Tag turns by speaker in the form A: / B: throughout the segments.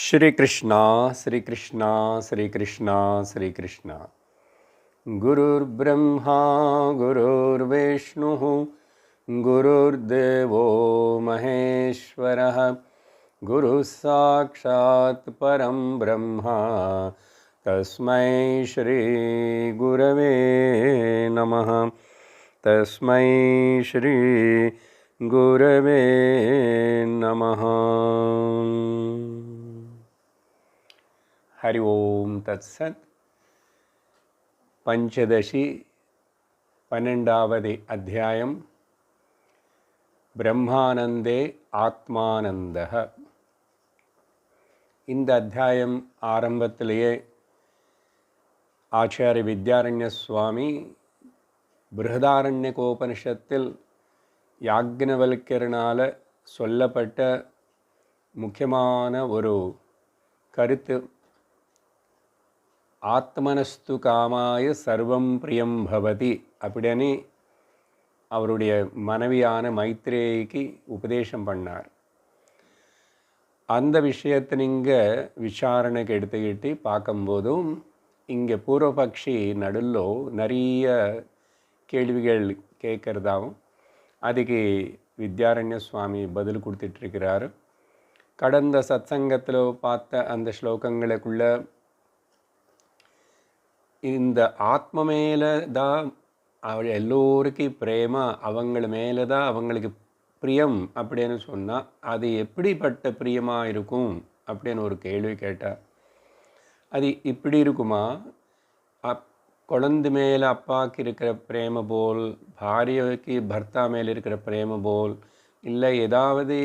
A: श्री कृष्णा श्री कृष्णा श्री कृष्णा श्री कृष्णा। गुरुर्ब्रह्मा गुरुर्विष्णुः गुरुर्देवो महेश्वरः गुरुः साक्षात् परं ब्रह्म तस्मै श्री गुरवे नमः। तस्मै श्री गुरवे नमः। हरि ओम तत्सत्। पंचदशी 12வது அத்தியாயம் பிரம்மானந்தே ஆத்மானந்தः. இந்த அத்தியாயம் ஆரம்பத்திலேயே ஆச்சாரிய வித்யாரண்ய சுவாமி பிருஹதாரண்யகோபனிஷத்தில் யாக்ஞவல்க்யரால சொல்லப்பட்ட முக்கியமான ஒரு கருத்து, ஆத்மனஸ்து காமாய சர்வம் பிரியம் பவதி அப்படின்னு அவருடைய மனைவியான மைத்ரேயிக்கு உபதேசம் பண்ணார். அந்த விஷயத்தை நீங்கள் விசாரணைக்கு எடுத்துக்கிட்டு பார்க்கும்போதும் இங்கே பூர்வபக்ஷி நடுவில் நிறைய கேள்விகள் கேட்குறதாகவும் அதுக்கு வித்யாரண்ய சுவாமி பதில் கொடுத்துட்ருக்கிறாரு. கடந்த சத்சங்கத்தில் பார்த்த அந்த ஸ்லோகங்களுக்குள்ள இந்த ஆத்ம மேலே தான் அவள் எல்லோருக்கும் பிரேம, அவங்கள மேலே தான் அவங்களுக்கு பிரியம் அப்படின்னு சொன்னால் அது எப்படிப்பட்ட பிரியமாக இருக்கும் அப்படின்னு ஒரு கேள்வி கேட்டார். அது இப்படி இருக்குமா, குழந்தை மேலே அப்பாவுக்கு இருக்கிற பிரேம போல், பாரியக்கு பர்த்தா மேலே இருக்கிற பிரேம போல், இல்லை ஏதாவது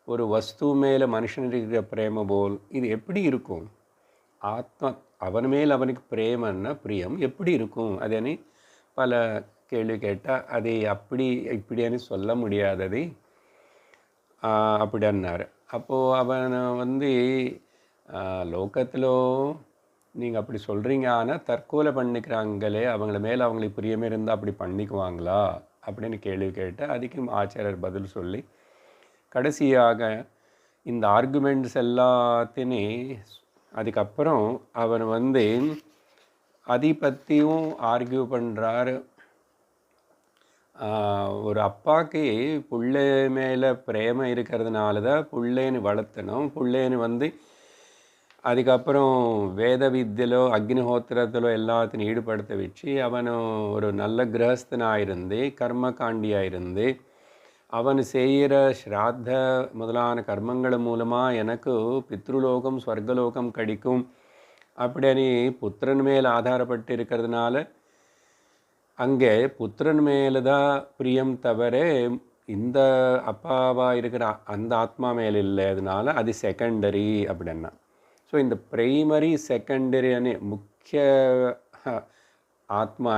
A: ஒரு வஸ்து மேலே மனுஷனுக்கு இருக்கிற பிரேம போல், இது எப்படி இருக்கும்? ஆத்மா அவன் மேல் அவனுக்கு பிரேமன்னா பிரியம் எப்படி இருக்கும்? அதனை பல கேள்வி கேட்டால் அதை அப்படி இப்படின்னு சொல்ல முடியாதது அப்படின்னாரு. அப்போது அவன் லோகத்தில் நீங்கள் அப்படி சொல்கிறீங்க, ஆனால் தற்கொலை பண்ணிக்கிறாங்களே, அவங்கள மேலே அவங்களுக்கு பிரியமே இருந்தால் அப்படி பண்ணிக்குவாங்களா அப்படின்னு கேள்வி கேட்டால் அதுக்கு ஆச்சாரியர் பதில் சொல்லி கடைசியாக இந்த ஆர்குமெண்ட்ஸ் எல்லாத்தையும் அதுக்கப்புறம் அவன் அதை பற்றியும் ஆர்கியூ பண்ணுறாரு. ஒரு அப்பாவுக்கு பிள்ளை மேலே பிரேமம் இருக்கிறதுனால தான் பிள்ளைன்னு வளர்த்தணும். பிள்ளைன்னு அதுக்கப்புறம் வேத வித்தியிலோ அக்னிஹோத்திரத்திலோ எல்லாத்தையும் ஈடுபடுத்த வச்சு அவனும் ஒரு நல்ல கிரகஸ்தனாக இருந்து கர்மகாண்டியாக இருந்து அவன் செய்கிற ஸ்ராத்த முதலான கர்மங்கள் மூலமாக எனக்கு பித்ருலோகம் ஸ்வர்கலோகம் கிடைக்கும் அப்படின்னு புத்திரன் மேல் ஆதாரப்பட்டு இருக்கிறதுனால அங்கே புத்திரன் மேலே தான் பிரியம் தவிர இந்த அப்பாவாக இருக்கிற அந்த ஆத்மா மேலே இல்லை. அதனால அது செகண்டரி அப்படின்னா. ஸோ இந்த பிரைமரி செகண்டரி முக்கிய ஆத்மா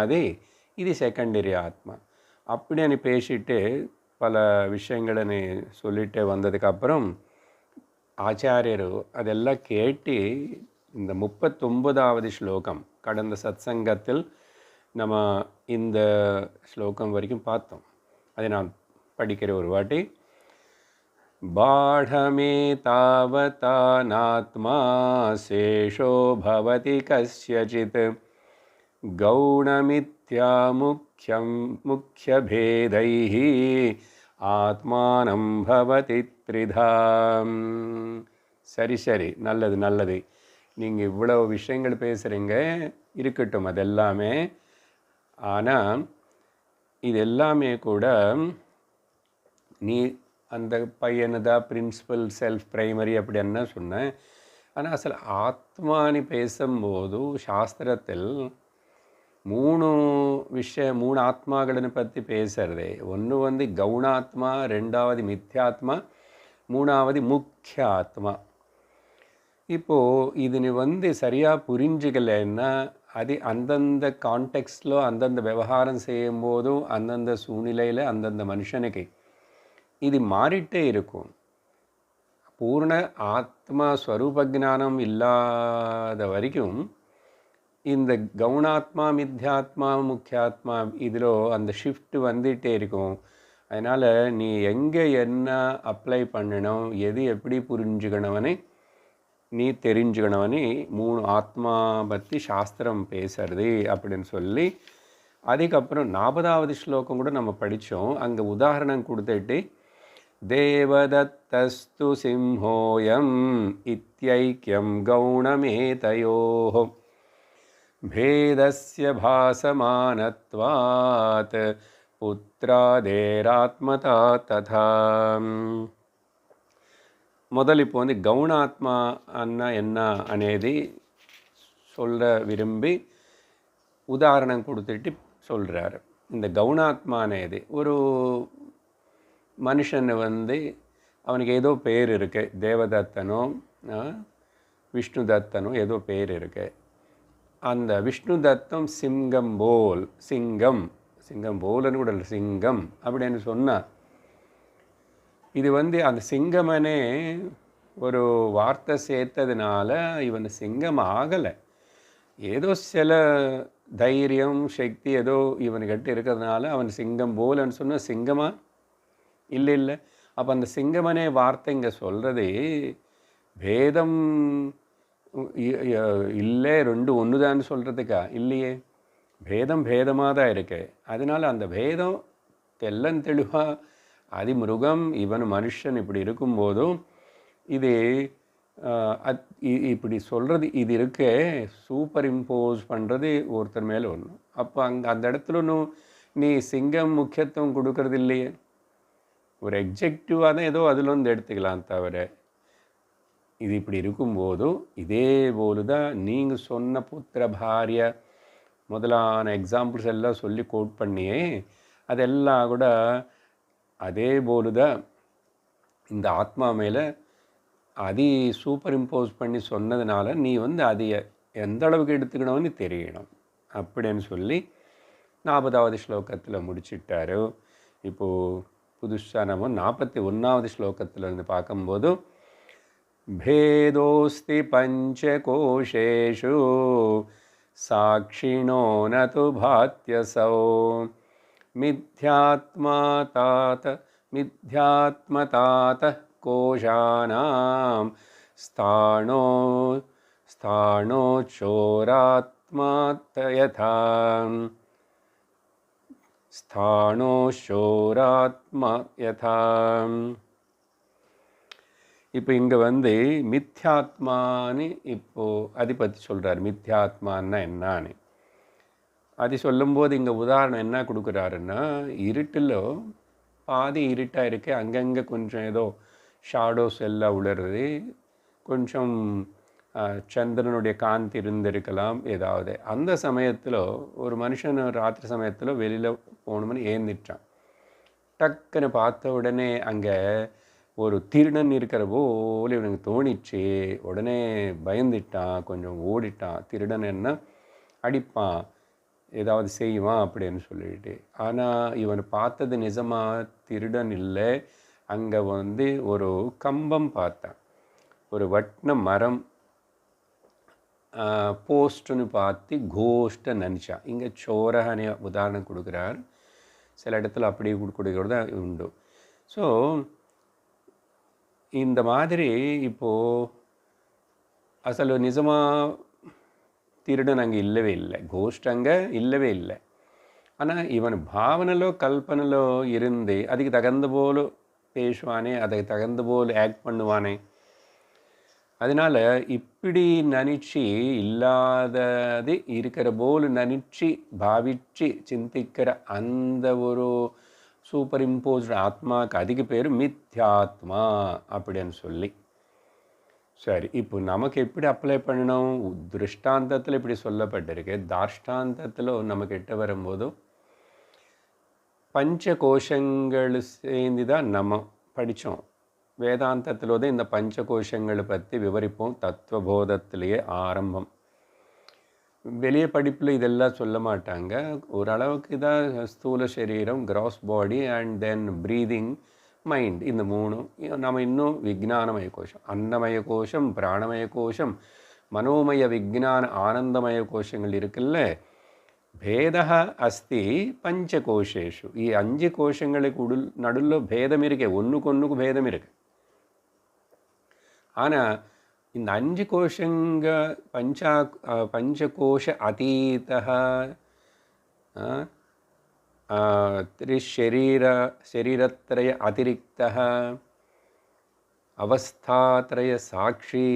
A: இது செகண்டரி ஆத்மா அப்படின்னு பேசிட்டு பல விஷயங்களை சொல்லிட்டு வந்ததுக்கப்புறம் ஆச்சாரியர் அதெல்லாம் கேட்டு இந்த 39வது ஸ்லோகம் கடந்த சத்சங்கத்தில் நம்ம இந்த ஸ்லோகம் வரைக்கும் பார்த்தோம். அதை நான் படிக்கிற ஒரு வாட்டி. பாடமே தாவதா நாத்மா சேஷோ பவதி கஸ்யசித் கௌணமித்யா முக்கியபேதைः ஆத்மானம் பவதி த்ரிதாம். சரி சரி, நல்லது நல்லது, நீங்கள் இவ்வளோ விஷயங்கள் பேசுகிறீங்க, இருக்கட்டும் அதெல்லாமே. ஆனால் இது எல்லாமே கூட நீ அந்த பையனு தான் பிரின்சிபல் செல்ஃப் பிரைமரி அப்படி என்ன சொன்னேன். ஆனால் அசல் ஆத்மானி பேசும்போது சாஸ்திரத்தில் மூணு ஆத்மாக்களை பற்றி பேசுகிறதே. ஒன்று கவுணாத்மா, ரெண்டாவது மித்யாத்மா, மூணாவது முக்கிய ஆத்மா. இப்போது இது நீ சரியாக புரிஞ்சுக்கலைன்னா அது அந்தந்த கான்டெக்ஸ்டில் அந்தந்த விவகாரம் செய்யும் போதும் அந்தந்த சூழ்நிலையில் அந்தந்த மனுஷனுக்கு இது மாறிட்டே இருக்கும். பூர்ண ஆத்மா ஸ்வரூப ஜானம் இல்லாத வரைக்கும் இந்த கவுணாத்மா மித்யாத்மா முக்கியாத்மா இதில் அந்த ஷிஃப்ட் வந்துகிட்டே இருக்கும். அதனால் நீ எங்கே என்ன அப்ளை பண்ணணும், எது எப்படி புரிஞ்சுக்கணும்னு நீ தெரிஞ்சுக்கணும்னு 3 ஆத்மா பற்றி சாஸ்திரம் பேசுறது அப்படின்னு சொல்லி, அதுக்கப்புறம் 40வது ஸ்லோகம் கூட நம்ம படித்தோம். அங்கே உதாரணம் கொடுத்துட்டு தேவதத்தஸ்து சிம்ஹோயம் இத்யைக்யம் கௌணமேதயோः பேதஸ்ய பாசமானத்வாத் புத்ராதேராத்மதா ததா. முதல் இப்போ வந்து கவுணாத்மா அண்ணா என்ன అనేది சொல்ல விரும்பி உதாரணம் கொடுத்துட்டு சொல்கிறார். இந்த கவுணாத்மா అనేది ஒரு மனுஷன் வந்து அவனுக்கு ஏதோ பேர் இருக்கு, தேவதத்தனோ விஷ்ணு தத்தனோ ஏதோ பேர் இருக்கு. அந்த விஷ்ணு தத்தம் சிங்கம் போல், சிங்கம் போல்னு கூட இல்லை, சிங்கம் அப்படின்னு சொன்னார். இது வந்து அந்த சிங்கமனே ஒரு வார்த்தை சேர்த்ததுனால இவன் சிங்கம் ஆகலை. ஏதோ சில தைரியம் சக்தி ஏதோ இவனுக்கிட்ட இருக்கிறதுனால அவன் சிங்கம் போலன்னு சொன்ன சிங்கமா இல்லை. அப்போ அந்த சிங்கமனே வார்த்தை இங்கே சொல்கிறது பேதம் இல்லை, ரெண்டு ஒன்று தான் சொல்கிறதுக்கா? இல்லையே, பேதமாக தான் இருக்கு. அதனால் அந்த பேதம் தெளிவாக அதிமிருகம் இவன் மனுஷன் இப்படி இருக்கும்போதும் இது இப்படி சொல்கிறது இது இருக்க சூப்பர் இம்போஸ் பண்ணுறது ஒருத்தர் மேலே ஒன்று. அப்போ அந்த இடத்துல ஒன்றும் நீ சிங்கம் முக்கியத்துவம் கொடுக்கறது இல்லையே, ஒரு எக்ஜெக்டிவாக தான் ஏதோ அதில் வந்து எடுத்துக்கலாம். தவிர இது இப்படி இருக்கும்போதும் இதே போல தான் நீங்கள் சொன்ன புத்திர பாரிய முதலான எக்ஸாம்பிள்ஸ் எல்லாம் சொல்லி கோட் பண்ணியே அதெல்லாம் கூட அதே போல தான் இந்த ஆத்மா மேலே அதை சூப்பர் இம்போஸ் பண்ணி சொன்னதுனால நீ வந்து அதை எந்த அளவுக்கு எடுத்துக்கணும்னு தெரியணும் அப்படின்னு சொல்லி 40வது ஸ்லோகத்தில் முடிச்சிட்டாரு. இப்போது புதுசாக நம்ம 41வது ஸ்லோகத்திலேருந்து பார்க்கும்போது பேதோஸ்தி பஞ்சகோஷேஷு சாட்சிணோ நது பாத்யசௌ மித்யாத்மதாத கோஷானாம் ஸ்தானோச்சோராத்மா யதா. இப்போ இங்கே வந்து மித்யாத்மான்னு இப்போது அதை பற்றி சொல்கிறார். மித்யாத்மான்னா என்னான்னு அது சொல்லும்போது இங்கே உதாரணம் என்ன கொடுக்குறாருன்னா, இருட்டில் பாதி இருட்டாக இருக்கு, அங்கங்கே கொஞ்சம் ஏதோ ஷாடோஸ் எல்லாம் உளருது, கொஞ்சம் சந்திரனுடைய காந்தி இருந்திருக்கலாம் ஏதாவது. அந்த சமயத்தில் ஒரு மனுஷன் ராத்திரி சமயத்தில் வெளியில் போகணும்னு ஏந்திட்டான். டக்குன்னு பார்த்த உடனே அங்கே ஒரு திருடன் இருக்கிற போல இவனுக்கு தோணிச்சு. உடனே பயந்துட்டான், கொஞ்சம் ஓடிட்டான். திருடன் என்ன அடிப்பான், ஏதாவது செய்வான் அப்படின்னு சொல்லிட்டு. ஆனால் இவன் பார்த்தது நிஜமாக திருடன் இல்லை. அங்கே வந்து ஒரு கம்பம் பார்த்தான், ஒரு வட்டின மரம் போஸ்ட்டுன்னு பார்த்து கோஷ்டை நினச்சான். இங்கே சோரகனே உதாரணம் கொடுக்குறார். சில இடத்துல அப்படி கொடுக்குறது உண்டு. ஸோ இந்த மாதிரி இப்போது அசలు நிஜமாக திருடன் அங்கே இல்லவே இல்லை, கோஷ்ட் அங்கே இல்லவே இல்லை. ஆனால் இவன் பாவனைలో கல்பனைలో இருந்து அதுக்கு தகுந்த போல் பேசுவானே, அதுக்கு தகுந்த போல் ஆக்ட் பண்ணுவானே. அதனால் இப்படி நினச்சி இல்லாதது இருக்கிற போல் நினச்சி பாவிச்சு சிந்திக்கிற அந்த ஒரு சூப்பர் இம்போஸ்டு ஆத்மாவுக்கு அதுக்கு பேர் மித்யாத்மா அப்படின்னு சொல்லி. சரி, இப்போ நமக்கு எப்படி அப்ளை பண்ணணும்? திருஷ்டாந்தத்தில் இப்படி சொல்லப்பட்டிருக்கு. தாஷ்டாந்தத்தில் நமக்கு எட்ட வரும்போதும் பஞ்ச கோஷங்கள் சேர்ந்து தான் நம்ம படித்தோம். வேதாந்தத்தில் தான் இந்த பஞ்ச கோஷங்களை பற்றி விவரிப்போம். தத்துவபோதத்திலேயே ஆரம்பம். வெளியே படிப்பில் இதெல்லாம் சொல்ல மாட்டாங்க. ஓரளவுக்கு தான் ஸ்தூல சரீரம், cross body and then breathing, mind, இந்த மூணு. நம்ம இன்னும் விஜானமய கோஷம், அன்னமய கோஷம், பிராணமய கோஷம், மனோமய விஜான ஆனந்தமய கோஷங்கள் இருக்குல்ல. பேதா அஸ்தி பஞ்சகோஷேஷு. ಈ 5 கோஷங்களுக்கு நடுவில் பேதம் இருக்கு, ஒன்றுக்கு ஒன்றுக்கு பேதம் இருக்கு. ஆனால் இந்த 5 கோஷங்க பஞ்சகோஷ அதீதः शरीरत्रय अतिरिक्तः அவஸ்தாத்ரய சாட்சி.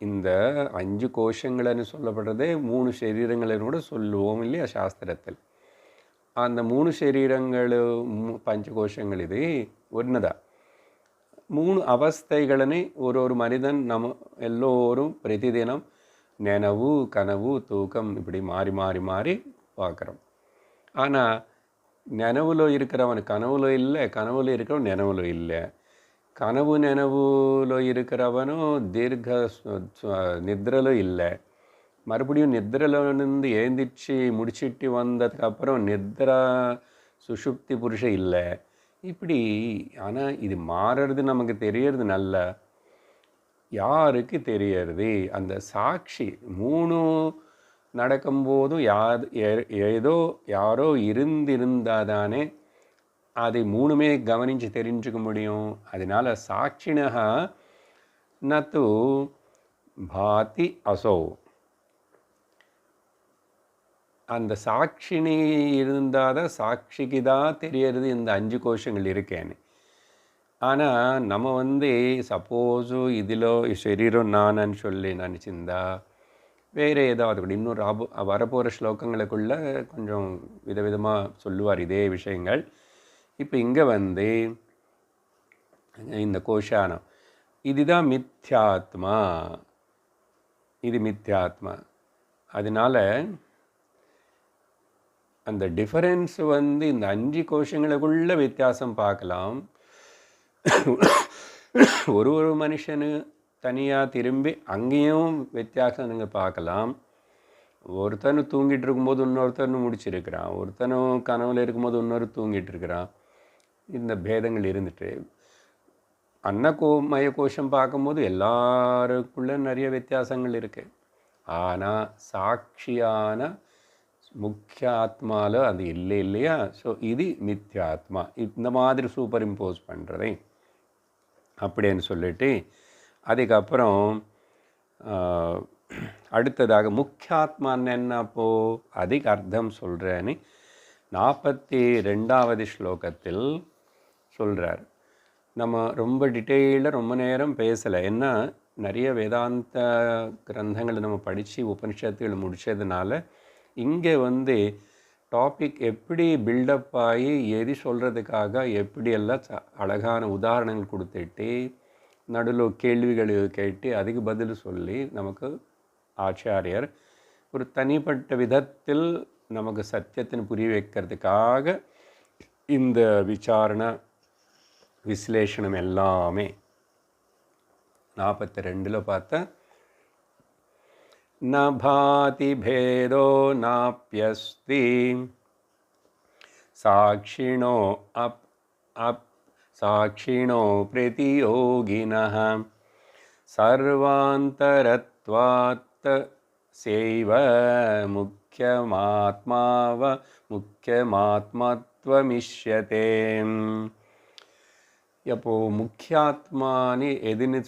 A: இந்த 5 கோஷங்கள்னு சொல்லப்படுறதே 3 சரீரங்கள்னு கூட சொல்லுவோம் இல்லையா சாஸ்திரத்தில். அந்த 3 சரீரங்களும் பஞ்சகோஷங்கள் இது ஒன்றுதான். 3 அவஸ்தைகளனை ஒரு மனிதன் நம்ம எல்லோரும் பிரதிதினம் நினைவு கனவு தூக்கம் இப்படி மாறி மாறி மாறி பார்க்குறோம். ஆனால் நினைவுல இருக்கிறவன் கனவுல இல்லை, கனவுல இருக்கிறவன் நினைவுல இல்லை. கனவு நினைவுல இருக்கிறவனும் நித்ரலோ இல்லை. மறுபடியும் நித்ரலிருந்து எழுந்திரிச்சு முடிச்சிட்டு வந்ததுக்கப்புறம் நித்ரா சுஷுப்தி புருஷ இல்லை. இப்படி ஆனால் இது மாறுறது நமக்கு தெரியறது நல்ல. யாருக்கு தெரியறது? அந்த சாட்சி 3 நடக்கும்போதும் ஏதோ யாரோ இருந்திருந்தாதானே அதை 3மே கவனித்து தெரிஞ்சுக்க முடியும். அதனால சாட்சிணா நத்து பாதி அசோ. அந்த சாட்சினி இருந்தாதான் சாட்சிக்கு தான் தெரியறது இந்த 5 கோஷங்கள் இருக்கேன்னு. ஆனால் நம்ம சப்போஸு இதில் சரீரம் நானன்னு சொல்லி நினச்சிருந்தா வேறு ஏதாவது கூட இன்னொரு வரப்போகிற ஸ்லோகங்களுக்குள்ள கொஞ்சம் விதவிதமாக சொல்லுவார் இதே விஷயங்கள். இப்போ இங்கே இந்த கோஷானம் இதுதான் மித்யாத்மா, இது மித்யாத்மா. அதனால் அந்த டிஃபரன்ஸ் இந்த 5 கோஷங்களுக்குள்ள வித்தியாசம் பார்க்கலாம். ஒரு மனுஷனு தனியாக திரும்பி அங்கேயும் வித்தியாசம் நீங்கள் பார்க்கலாம். ஒருத்தனு தூங்கிட்டு இருக்கும்போது இன்னொருத்தனு முடிச்சிருக்கிறான், ஒருத்தனும் கனவுல இருக்கும்போது இன்னொரு தூங்கிட்டு இருக்கிறான். இந்த பேதங்கள் இருந்துட்டு மய கோஷம் பார்க்கும்போது எல்லாருக்குள்ள நிறைய வித்தியாசங்கள் இருக்குது. ஆனால் சாட்சியான முக்கிய ஆத்மாவில் அது இல்லை இல்லையா? ஸோ இது மித்யாத்மா. இந்த மாதிரி சூப்பர் இம்போஸ் பண்ணுறதே அப்படின்னு சொல்லிட்டு அதுக்கப்புறம் அடுத்ததாக முக்கியாத்மான்னு என்னப்போ அதுக்கு அர்த்தம் சொல்கிறேன்னு 42வது ஸ்லோகத்தில் சொல்கிறார். நம்ம ரொம்ப டீட்டெயிலாக ரொம்ப நேரம் பேசலை. ஏன்னா நிறைய வேதாந்த கிரந்தங்களை நம்ம படித்து உபனிஷத்துகள் முடித்ததுனால இங்கே டாபிக் எப்படி பில்டப் ஆகி எது சொல்கிறதுக்காக எப்படியெல்லாம் அழகான உதாரணங்கள் கொடுத்துட்டு நடுவில் கேள்விகள் கேட்டு அதுக்கு பதில் சொல்லி நமக்கு ஆச்சாரியர் ஒரு தனிப்பட்ட விதத்தில் நமக்கு சத்தியத்தின் புரிய வைக்கிறதுக்காக இந்த விசாரணை விஸ்லேஷனம் எல்லாமே 42ல் பார்த்தா ந பாதி பேதோ நாப்யஸ்தி சாட்சிணோ சாட்சிணோ பிரதியோகினः சர்வாந்தரத்வாத் சேவ முக்கியமாத்மத்வமிஷ்யதே. அப்போ முக்கியாத்மானு எதுன்னு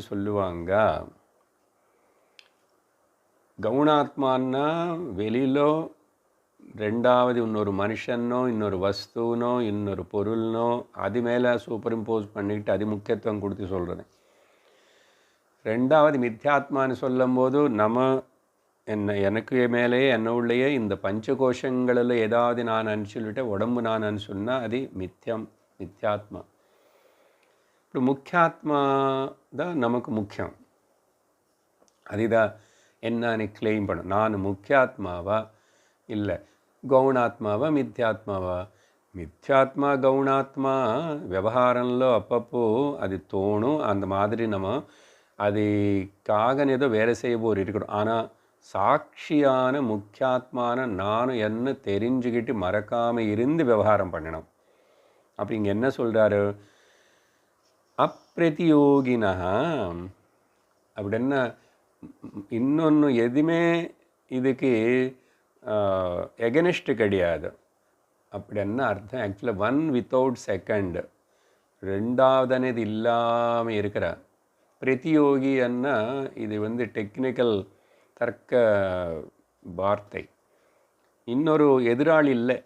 A: சொல்லுவாங்க? கவுனாத்மான்னா வெளியிலோ ரெண்டாவது இன்னொரு மனுஷனோ இன்னொரு வஸ்துனோ இன்னொரு பொருள்னோ அது மேலே சூப்பர் இம்போஸ் பண்ணிக்கிட்டு அது முக்கியத்துவம் கொடுத்து சொல்கிறது. ரெண்டாவது மித்யாத்மான்னு சொல்லும்போது எனக்கு மேலேயே உள்ளேயே இந்த பஞ்சகோஷங்களில் ஏதாவது நான் சொல்லிவிட்டேன், உடம்பு நான் சொன்னால் அது மித்யாத்மா. இப்போ முக்கியாத்மா தான் நமக்கு முக்கியம். அதுதான் என்னன்னு கிளைம் பண்ணும். நான் முக்கியாத்மாவா இல்லை கவுனாத்மாவா மித்யாத்மாவா? மித்யாத்மா கவுனாத்மா விவகாரம்లో அப்பப்போ அது தோணும். அந்த மாதிரி நம்ம அதுக்காக ஏதோ வேலை செய்ய போர் இருக்கணும். ஆனால் சாட்சியான முக்கியாத்மான நானும் என்ன தெரிஞ்சுக்கிட்டு மறக்காமல் இருந்து விவகாரம் பண்ணணும். அப்போ இங்கே என்ன சொல்கிறாரு? அப்பிரதியோகினா அப்படின்னா இன்னொன்று எதுவுமே இதுக்கு எகனிஸ்ட் கிடையாது. அப்படின்னா அர்த்தம் ஆக்சுவலாக 1 வித்தவுட் செகண்ட், ரெண்டாவது అనేది இல்லாமல் இருக்கிற பிரதியோகின்னா இது டெக்னிக்கல் தர்க்க வார்த்தை. இன்னொரு எதிராளி இல்லை,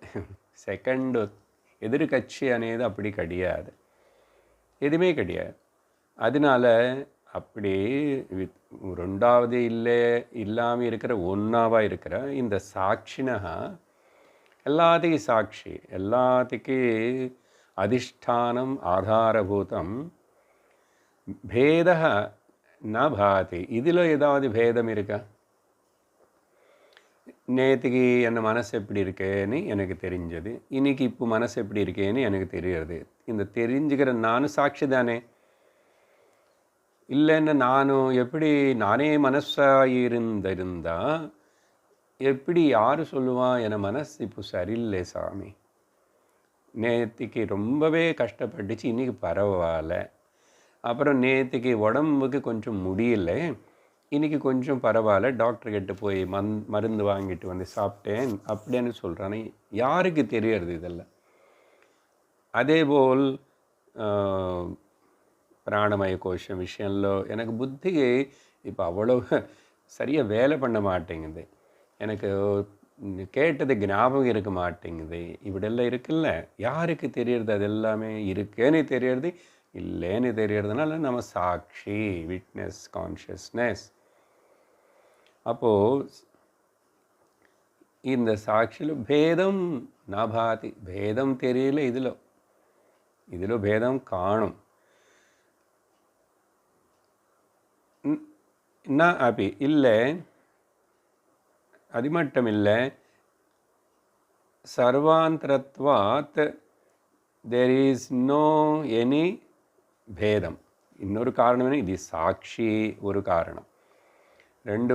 A: செகண்ட் எதிர்கட்சி అనేది அப்படி கிடையாது, எதுவுமே கிடையாது. அதனால அப்படி ரெண்டாவது இல்லாமல் இருக்கிற ஒன்றாவாக இருக்கிற இந்த சாட்சினா எல்லாத்துக்கும் சாட்சி, எல்லாத்துக்கு அதிஷ்டானம் ஆதாரபூதம். பேத ந பாதி. இதில் ஏதாவது பேதம் இருக்கா? நேற்றுக்கு என் மனசு எப்படி இருக்கேன்னு எனக்கு தெரிஞ்சது, இன்னைக்கு இப்போ மனசு எப்படி இருக்கேன்னு எனக்கு தெரியுது. இந்த தெரிஞ்சுக்கிற நானும் சாட்சி தானே. இல்லைன்னு நானே மனசாக இருந்திருந்தா எப்படி யார் சொல்லுவான் என் மனசு இப்போ சரியில்லை சாமி, நேற்றுக்கு ரொம்பவே கஷ்டப்பட்டுச்சு, இன்றைக்கி பரவாயில்ல, அப்புறம் நேற்றுக்கு உடம்புக்கு கொஞ்சம் முடியல, இன்றைக்கி கொஞ்சம் பரவாயில்ல, டாக்டர்கிட்ட போய் மருந்து வாங்கிட்டு சாப்பிட்டேன் அப்படின்னு சொல்கிறானே, யாருக்கு தெரியறது இதெல்லாம்? அதேபோல் பிராணமய கோஷம் விஷயம்లో எனக்கு புத்திக்கு இப்போ அவ்வளோ சரியாக வேலை பண்ண மாட்டேங்குது, எனக்கு கேட்டது ஞாபகம் இருக்க மாட்டேங்குது, இப்படியெல்லாம் இருக்குல்ல. யாருக்கு தெரியறது? அது எல்லாமே இருக்கேன்னு தெரியறது, இல்லைன்னு தெரியறதுனால நம்ம சாட்சி, விட்னஸ், கான்ஷியஸ்னஸ். அப்போது இந்த சாட்சியில் பேதம் நபாதி, பேதம் தெரியல, இதில் பேதம் காணும். ந அப்படி இல்லை, அது மட்டும் இல்லை, சர்வாந்தரத்வாத் தேர் இஸ் நோ எனி பேதம். இன்னொரு காரணம் இது சாட்சி ஒரு காரணம். ரெண்டு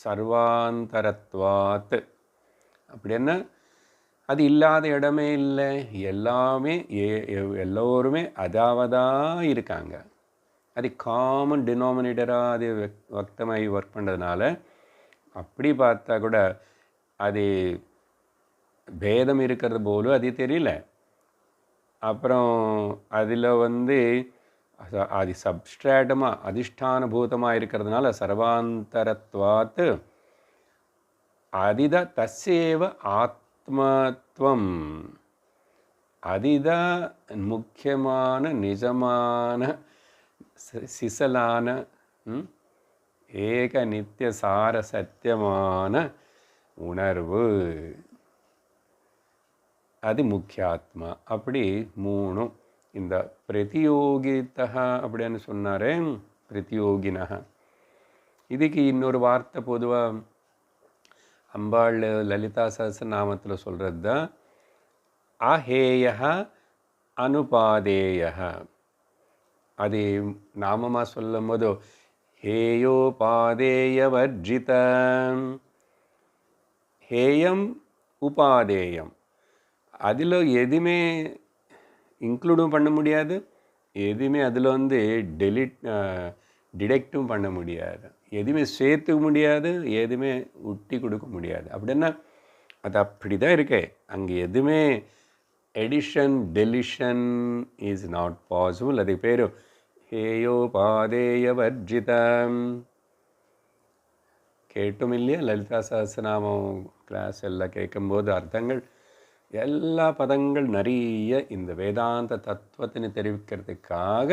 A: சர்வாந்தரத்வாத் அப்படின்னா அது இல்லாத இடமே இல்லை, எல்லாமே எல்லோருமே அதாவதாக இருக்காங்க. அது காமன் டினாமினேட்டராக அது வக்தமாகி ஒர்க் பண்ணுறதுனால அப்படி பார்த்தா கூட அது பேதம் இருக்கிறது போலும் அது தெரியல. அப்புறம் அதில் அது சப்ஸ்ட்ராட்டமாக அதிஷ்டானபூதமாக இருக்கிறதுனால சர்வாந்தரத்வாத் அதித தஸ்யேவ ஆத்மத்வம், அதிதான் முக்கியமான நிஜமான சிசலான ஏக நித்திய சார சத்தியமான உணர்வு, அது முக்கியாத்மா. அப்படி மூணும். இந்த பிரதியோகித்தா அப்படின்னு சொன்னாரே, பிரதியோகினா, இதுக்கு இன்னொரு வார்த்தை பொதுவாக அம்பாள் லலிதா சஹஸ்ரநாமத்தில் சொல்கிறது தான் அஹேய அனுபாதேய. அது நாமமாக சொல்லும் போது ஹேயோபாதேய வர்ஜிதம், ஹேயம் உபாதேயம், அதில் எதுவுமே இன்க்ளூடும் பண்ண முடியாது, எதுவுமே அதில் டிடெக்டும் பண்ண முடியாது, எதுவுமே சேர்த்துக்க முடியாது, எதுவுமே உட்டி கொடுக்க முடியாது. அப்படின்னா அது அப்படி தான் இருக்கே, அங்கே எதுவுமே edition deletion is not possible. அதுக்கு பேர் ஹேயோபாதேய வர்ஜிதம். கேட்டும் இல்லையா லலிதா சஹஸ்ரநாமம் கிளாஸ் எல்லாம் கேட்கும்போது அர்த்தங்கள் எல்லா பதங்கள் நிறைய இந்த வேதாந்த தத்துவத்தினை தெரிவிக்கிறதுக்காக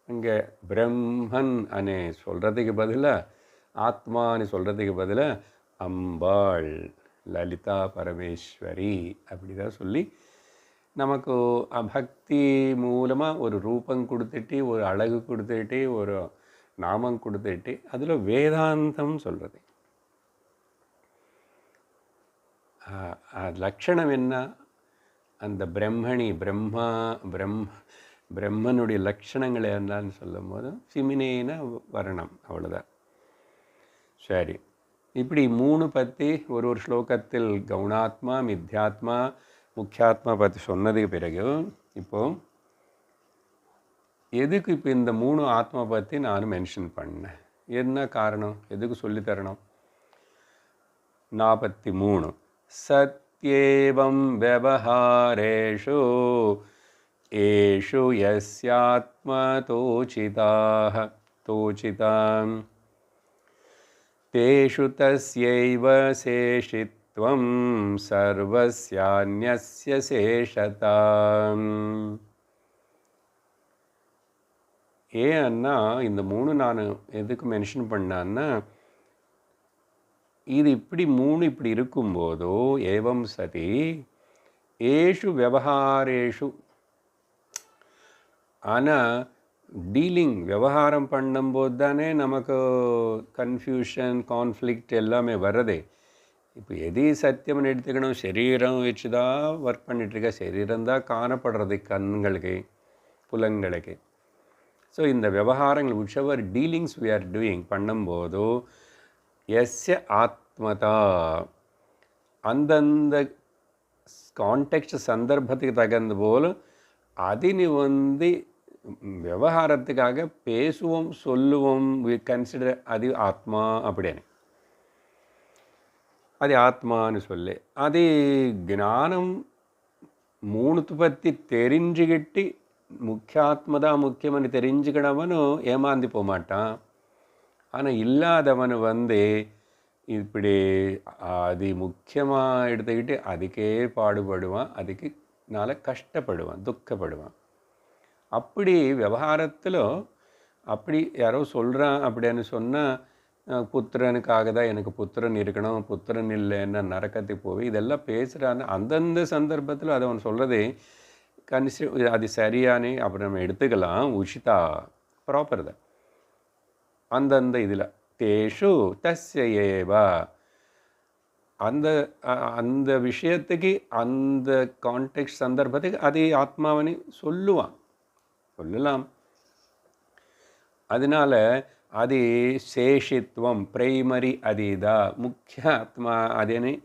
A: அங்கே பிரம்மன் அனே சொல்கிறதுக்கு பதிலாக, ஆத்மான்னு சொல்கிறதுக்கு பதிலாக அம்பாள் லலிதா பரமேஸ்வரி அப்படி தான் சொல்லி நமக்கு பக்தி மூலமாக ஒரு ரூபம் கொடுத்துட்டு, ஒரு அழகு கொடுத்துட்டு, ஒரு நாமம் கொடுத்துட்டு, அதில் வேதாந்தம் சொல்கிறது. லட்சணம் என்ன? அந்த பிரம்மனுடைய லட்சணங்களை என்னன்னு சொல்லும் போது சிமினேன வர்ணம், அவ்வளோதான். சரி, இப்படி மூணு பற்றி ஒரு ஸ்லோகத்தில் கவுனாத்மா, மித்யாத்மா, முக்கியாத்மா பற்றி சொன்னதுக்கு பிறகு இப்போது எதுக்கு இப்போ இந்த மூணு ஆத்மா பற்றி நான் மென்ஷன் பண்ணேன்? என்ன காரணம்? எதுக்கு சொல்லித்தரணும்? 43 சத்யேவம் விவஹாரேஷு ஏஷு யஸ்யாத்மதோசிதாஹ தோசிதாம் தேஷு தஸ்யைவ சேஷித்வம் சர்வஸ்யான்யஸ்ய சேஷதாம். ஏன் அண்ணா இந்த மூணு நான் எதுக்கு மென்ஷன் பண்ணான்னா, இது இப்படி மூணு இப்படி இருக்கும்போதோ ஏவம் சதி ஏஷு விவகாரேஷு, ஆனால் டீலிங் விவகாரம் பண்ணும்போது தானே நமக்கு கன்ஃபியூஷன் கான்ஃப்ளிக்ட் எல்லாமே வர்றதே. இப்போ எது சத்தியம்னு எடுத்துக்கணும், சரீரம் வச்சு தான் ஒர்க் பண்ணிகிட்ருக்க, சரீரம் தான் காணப்படுறது கண்களுக்கு புலன்களுக்கு. ஸோ இந்த விவகாரங்கள் which ever dealings we are doing பண்ணும்போது எஸ்ய ஆத்மதா, அந்தந்த கான்டெக்ஸ்ட் சந்தர்ப்பத்துக்கு தகுந்த போல் அதினி விவகாரத்துக்காக பேசுவோம் சொல்லுவோம், கன்சிடர் அது ஆத்மா அப்படின்னு. அது ஆத்மான்னு சொல்லி அது ஞானம் மூணுத்து பற்றி தெரிஞ்சுக்கிட்டு முக்கியாத்மதான் முக்கியம்னு தெரிஞ்சுக்கினவனு ஏமாந்து போக மாட்டான். ஆனால் இல்லாதவன் இப்படி அது முக்கியமாக எடுத்துக்கிட்டு அதுக்கே பாடுபடுவான், அதுக்கு நாள கஷ்டப்படுவான், துக்கப்படுவான். அப்படி விவகாரத்தில் அப்படி யாரோ சொல்கிறான் அப்படின்னு சொன்னால், புத்திரனுக்காக தான் எனக்கு புத்திரன் இருக்கணும், புத்திரன் இல்லைன்னா நரக்கத்துக்கு போய் இதெல்லாம் பேசுகிறான்னு அந்தந்த சந்தர்ப்பத்தில் அதை அவன் சொல்கிறதே அது சரியானே அப்படி நம்ம எடுத்துக்கலாம். உஷிதா ப்ராப்பர் தான் அந்தந்த இதில். தேஷு தஸ்ய ஏவ, அந்த அந்த விஷயத்துக்கு அந்த கான்டெக்ஸ்ட் சந்தர்ப்பத்துக்கு அது ஆத்மாவனை சொல்லலாம். அதனால அது சேஷித்வம் பிரைமரி அதீதா முக்கிய ஆத்மா அதனை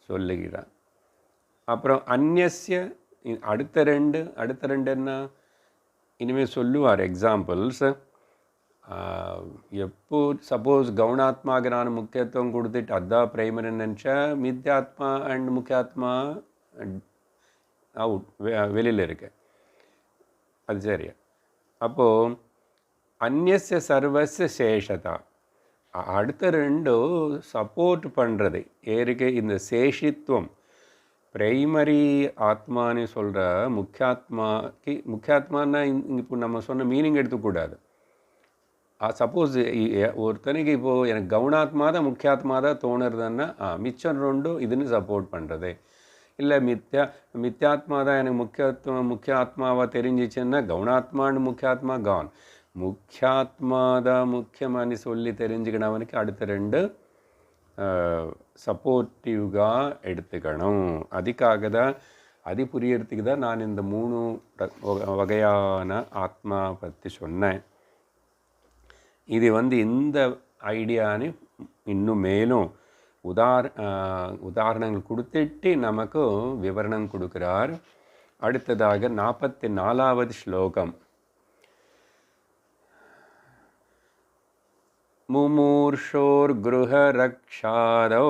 A: சொல்லுகிறான். அப்புறம் அந்நிய அடுத்த ரெண்டு என்ன இனிமேல் சொல்லுவார் எக்ஸாம்பிள்ஸ். எப்போ சப்போஸ் கவுனாத்மாவுக்கு நான் முக்கியத்துவம் கொடுத்துட்டு அதான் பிரைமரின்னு நினச்சா மித்யாத்மா அண்ட் முக்கியாத்மா அவுட் வெளியில் இருக்கு, அது சரியா. அப்போது அந்நிய சர்வஸ்ய சேஷதா, அடுத்த ரெண்டு சப்போர்ட் பண்ணுறது ஏருக்கு இந்த சேஷித்துவம். பிரைமரி ஆத்மான்னு சொல்கிற முக்கியாத்மான்னா இப்போ நம்ம சொன்ன மீனிங் எடுத்துக்கூடாது. சப்போஸ் ஒருத்தனுக்கு இப்போது எனக்கு கவுனாத்மா தான் முக்கியாத்மா தான் தோணுறதுன்னா மிச்சம் ரெண்டும் இதுன்னு சப்போர்ட் பண்ணுறது. இல்லை மித்யாத்மா தான் எனக்கு முக்கிய ஆத்மாவாக தெரிஞ்சிச்சுன்னா கவுனாத்மான்னு முக்கியாத்மா கவுன், முக்கியாத்மா தான் முக்கியமானு சொல்லி தெரிஞ்சுக்கினவனுக்கு அடுத்த ரெண்டு சப்போர்ட்டிவ்காக எடுத்துக்கணும். அதுக்காக தான் அது புரியறதுக்கு தான் நான் இந்த மூணு வகையான ஆத்மா பற்றி சொன்னேன். இது இந்த ஐடியான்னு இன்னும் மேலும் உதாரணங்கள் கொடுத்துட்டு நமக்கு விவரணம் கொடுக்கிறார். அடுத்ததாக 44வது ஸ்லோகம். முமூர்ஷோர்கிருஹரக்ஷாதோ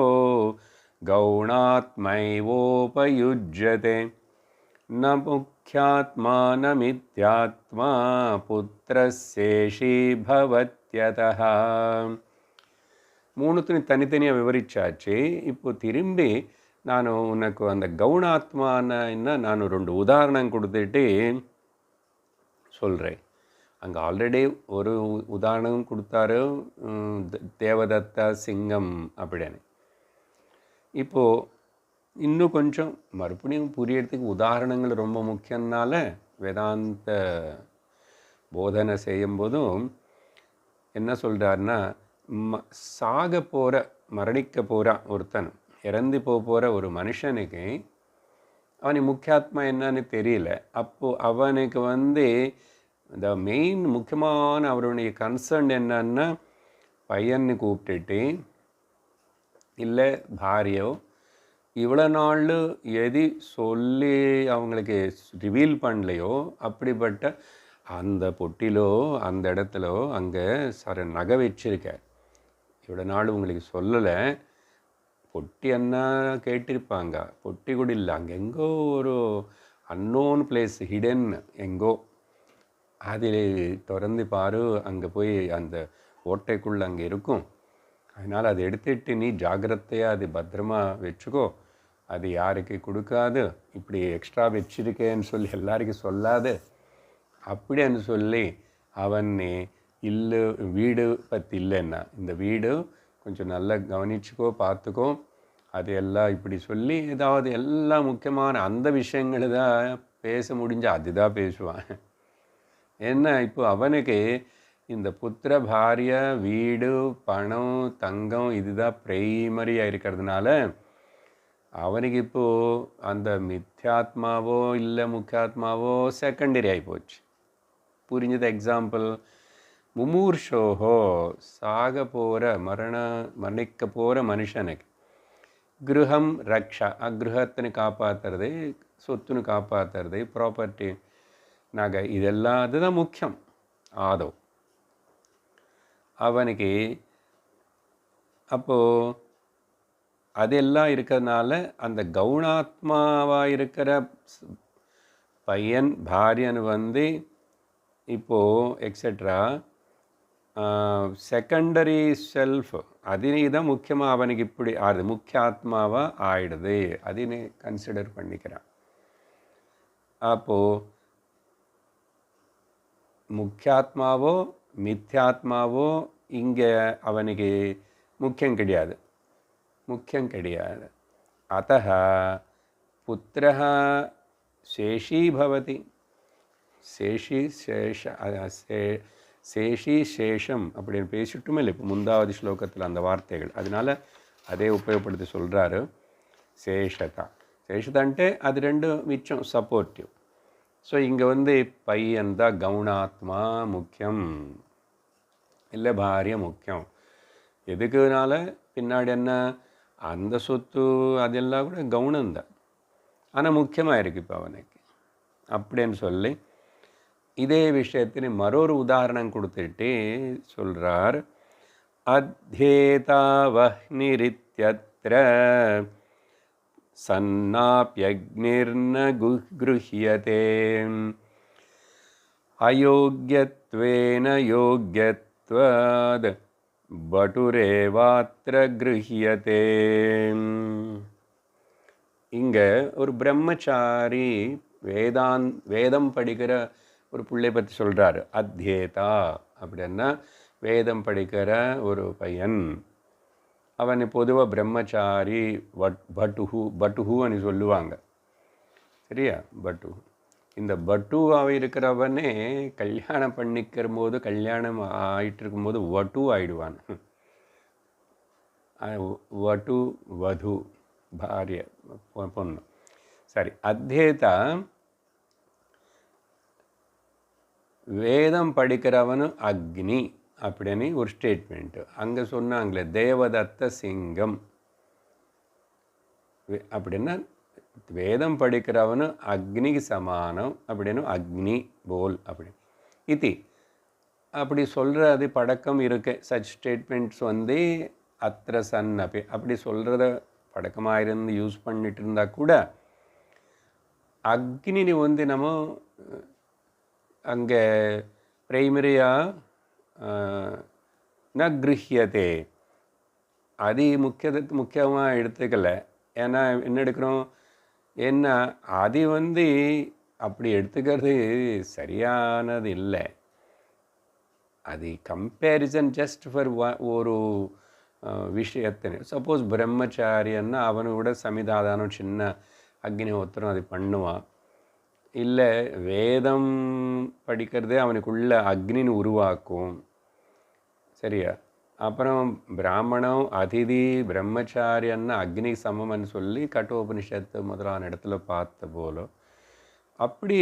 A: கௌணாத்மைவோபயுஜ்யதே ந முக்கியாத்மா ந மித்யாத்மா புத்திரசேஷி பவத்யதஹ. மூணுத்தையும் தனித்தனியாக விவரிச்சாச்சு. இப்போ திரும்பி நான் உனக்கு அந்த கவுனாத்மானா நான் ரெண்டு உதாரணம் கொடுத்துட்டு சொல்கிறேன். அங்கே ஆல்ரெடி ஒரு உதாரணம் கொடுத்தாரு, தேவதத்தா சிங்கம் அப்படின்னு. இப்போது இன்னும் கொஞ்சம் மறுபடியும் புரியறதுக்கு உதாரணங்கள் ரொம்ப முக்கியம்னால வேதாந்த போதனை செய்யும்போதும் என்ன சொல்கிறாருன்னா, சாக போகிற மரணிக்க போகிற ஒருத்தன், இறந்து போகிற ஒரு மனுஷனுக்கு அவனுக்கு முக்கியாத்மா என்னன்னு தெரியல. அப்போது அவனுக்கு இந்த மெயின் முக்கியமான அவருடைய கன்சர்ன் என்னன்னா, பையன்னு கூப்பிட்டுட்டு இல்லை பாரியோ இவ்வளோ நாள் எது சொல்லி அவங்களுக்கு ரிவீல் பண்ணலையோ அப்படிப்பட்ட அந்த பொட்டிலோ அந்த இடத்துலோ அங்கே நகை வச்சிருக்க, இவ்வளோ நாள் உங்களுக்கு சொல்லலை. பொட்டி என்ன கேட்டிருப்பாங்க, பொட்டி கூட இல்லை, அங்கே எங்கோ ஒரு அன்னோன் பிளேஸ், ஹிடன் எங்கோ, அதில் திறந்து பாரு, அங்கே போய் அந்த ஓட்டைக்குள்ளே அங்கே இருக்கும். அதனால் அதை எடுத்துட்டு நீ ஜாகிரதையாக அது பத்திரமா வச்சுக்கோ, அது யாருக்கு கொடுக்காது, இப்படி எக்ஸ்ட்ரா வச்சிருக்கேன்னு சொல்லி எல்லாருக்கும் சொல்லாது அப்படின்னு சொல்லி அவன் இல்லை வீடு பற்றி இல்லைன்னா இந்த வீடு கொஞ்சம் நல்லா கவனிச்சுக்கோ, பார்த்துக்கோ, அது எல்லாம் இப்படி சொல்லி ஏதாவது எல்லாம் முக்கியமான அந்த விஷயங்கள் தான் பேச முடிஞ்சால் அதுதான் பேசுவான். ஏன்னா இப்போ அவனுக்கு இந்த புத்திர பாரிய வீடு பணம் தங்கம் இதுதான் பிரைமரியாக இருக்கிறதுனால அவனுக்கு இப்போது அந்த மித்யாத்மாவோ இல்லை முக்கியாத்மாவோ செகண்டரி ஆகிப்போச்சு. புரிஞ்சது? எக்ஸாம்பிள், முமூர்ஷோஹோ சாக போகிற மரணிக்க போகிற மனுஷனுக்கு கிரகம் ரக்ஷா, அக்ரஹத்தினு காப்பாற்றுறது, சொத்துன்னு காப்பாற்றுறது, ப்ராப்பர்ட்டி நகை இதெல்லாம் அதுதான் முக்கியம். ஆதோ அவனுக்கு அப்போது அதெல்லாம் இருக்கிறதுனால அந்த கவுனாத்மாவாக இருக்கிற பையன் பாரியன் இப்போது எக்ஸெட்ரா செகண்டரி செல்ஃப் அதினே தான் முக்கியமாக அவனுக்கு இப்படி ஆடுது, முக்கிய ஆத்மாவாக ஆயிடுது, அதினே கன்சிடர் பண்ணிக்கிறான். அப்போது முக்கியாத்மாவோ மித்யாத்மாவோ இங்கே அவனுக்கு முக்கியம் கிடையாது. அத்தः புத்திரः சேஷி பவதி, சேஷி சேஷம் அப்படின்னு பேசிட்டுமே இல்லை இப்போ முந்தாவது ஸ்லோகத்தில் அந்த வார்த்தைகள், அதனால் அதே உபயோகப்படுத்தி சொல்கிறாரு. சேஷதான்ட்டு அது ரெண்டு மிச்சம் சப்போர்ட்டிவ். ஸோ இங்கே பையன் தான் கவுனாத்மா முக்கியம், இல்லை பாரிய முக்கியம். எதுக்குனால பின்னாடி என்ன அந்த சொத்து அதெல்லாம் கூட கவுனம்தான், ஆனால் முக்கியமாக இருக்குது இப்போ அவனுக்கு அப்படின்னு சொல்லி இதே விஷயത്തിന് மற்றொரு உதாரணம் கொடுத்துட்டு சொல்கிறார். அத்யேதா வஹ்னிரித்யத்ர சன்னாப்யக்னிர்ன குஹ்ருஹ்யதே அயோக்யத்வேன யோக்யத்வாத் பட்டுரேவாத்ர கிருஹ்யதே. இங்கே ஒரு பிரம்மச்சாரி வேதம் படிக்கிற ஒரு பிள்ளை பற்றி சொல்கிறாரு. அத்யேதா அப்படின்னா வேதம் படிக்கிற ஒரு பையன். அவன் பொதுவாக பிரம்மச்சாரி பட்டுஹுன்னு சொல்லுவாங்க, சரியா? இந்த பட்டுவாக இருக்கிறவனே கல்யாணம் பண்ணிக்கிற போது, கல்யாணம் ஆகிட்டு இருக்கும்போது வட்டு ஆயிடுவான். வது பாரிய பொண்ணு. சரி, அத்யேதா வேதம் படிக்கிறவனு அக்னி அப்படின்னு ஒரு ஸ்டேட்மெண்ட்டு அங்கே சொன்னாங்களே. தேவதத்த சிங்கம் அப்படின்னா வேதம் படிக்கிறவனு அக்னிக்கு சமானம் அப்படின்னு அக்னி போல் அப்படி இது அப்படி சொல்கிறது பழக்கம் இருக்கு. சச் ஸ்டேட்மெண்ட்ஸ் அத்திர சன் அப்படி சொல்கிறத பழக்கமாக இருந்து யூஸ் பண்ணிட்டு இருந்தால் கூட அக்னினி நம்ம அங்கே பிரைமரியாக ந கிருஹ்யதே அது முக்கியமாக எடுத்துக்கலை. ஏன்னா என்ன எடுக்கிறோம், ஏன்னா அது அப்படி எடுத்துக்கிறது சரியானது இல்லை. அது கம்பேரிசன் ஜஸ்ட் ஃபார் ஒரு விஷயத்தின். சப்போஸ் பிரம்மச்சாரியன்னா அவனு கூட சமிதாதானம் சின்ன அக்னிஹோத்திரம் அது பண்ணுவான். இல்லை வேதம் படிக்கிறதே அவனுக்குள்ள அக்னின்னு உருவாக்கும், சரியா? அப்புறம் பிராமணம் அதிதி பிரம்மச்சாரியன்னா அக்னி சமம்னு சொல்லி கட்டோபனிஷத்து முதலான இடத்துல பார்த்த போல அப்படி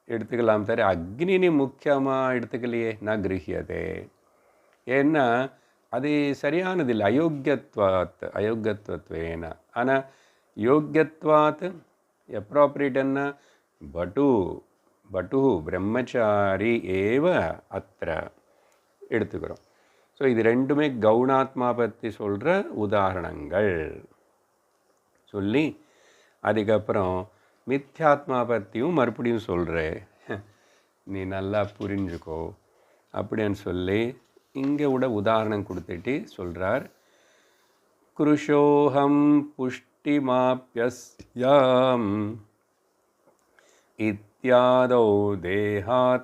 A: எடுத்துக்கலாம். சரி, அக்னினி முக்கியமாக எடுத்துக்கலையே, நான் கிரகியதே. ஏன்னா அது சரியானதில்லை, அயோக்கியத்வேன. ஆனால் யோக்கியத்வாத் அப்ராப்ரியேட்னா பட்டு பிரம்மச்சாரி ஏவ அத்திர எடுத்துக்கிறோம். ஸோ இது ரெண்டுமே கவுனாத்மா பற்றி சொல்கிற உதாரணங்கள் சொல்லி அதுக்கப்புறம் மித்யாத்மா பற்றியும் மறுபடியும் சொல்கிறேன், நீ நல்லா புரிஞ்சுக்கோ அப்படின்னு சொல்லி இங்கே கூட உதாரணம் கொடுத்துட்டு சொல்கிறார். குருஷோஹம் புஷ்டிமாப்யஸ்யாம் இத்யாதோ தேகாத்மதோசிதம்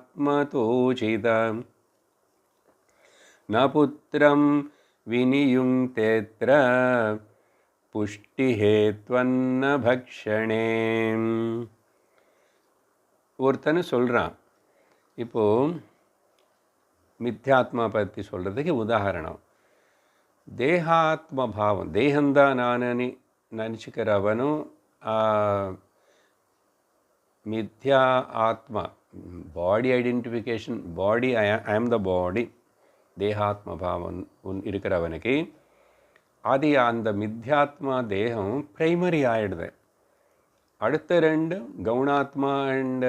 A: ந புத்திரம் விநியுங்தேத்ர புஷ்டிஹேத்வன்ன பக்ஷணே. ஒருத்தன்னு சொல்கிறான், இப்போது மித்யாத்மா பற்றி சொல்கிறதுக்கு உதாரணம், தேகாத்ம பாவம், தேகந்தான் நானு நினச்சிக்கிறவனும் மித்யா ஆத்மா, பாடி ஐடென்டிஃபிகேஷன், பாடி ஐ ஆம் த பாடி, தேகாத்ம பாவம் இருக்கிறவனுக்கு அது அந்த மித்யாத்மா தேகம் பிரைமரி ஆகிடுது. அடுத்த ரெண்டு கவுனாத்மா அண்ட்